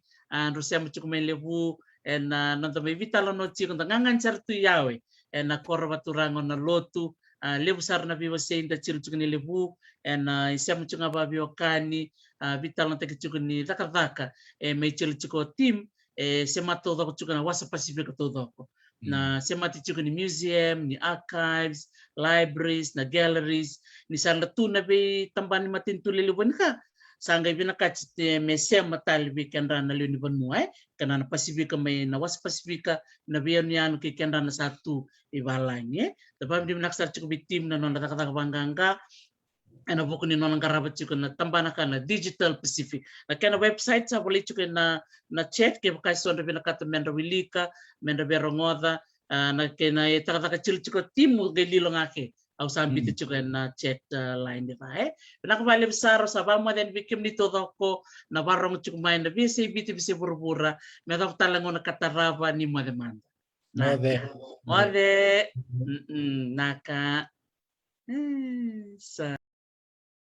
Rusia cukup melebu, and nonton Veitalanoa cikgu ngangan tu Yawe, and korba turangon na lotu, lebu Sara na biwa sein da ciru cukup lebu, and Esia cukup ababi okani, Veitalanoa cukup ni Vaka, may ciru cukup tim. Sema todo ko na wasa Pacific todo ko na sema tichuko ni museum ni archives, libraries na galleries ni ratou na be tambani matin tuliliwan ka sangay binakach me sema talbi kenra na luniban mo kana na Pacific may na wasa Pacific na biyan yan kay kenra na satu ibalanye tapos di naksar chuko bitim na nona takabanganga ana buku ni nona karabat chuko na tambana ka na Digital Pacific na kana website sa boleh chuko na chat ke bukai sonda binakata mendra wilika mendra berongoda na kena taka chuko timu gelilo ngake au sambi chuko na chat line di fae na kembali besar sabama dan bikim ni todo ko na barong chuko main na bisi biti burbura meda talangon na katarava ni mademanda mode naka sa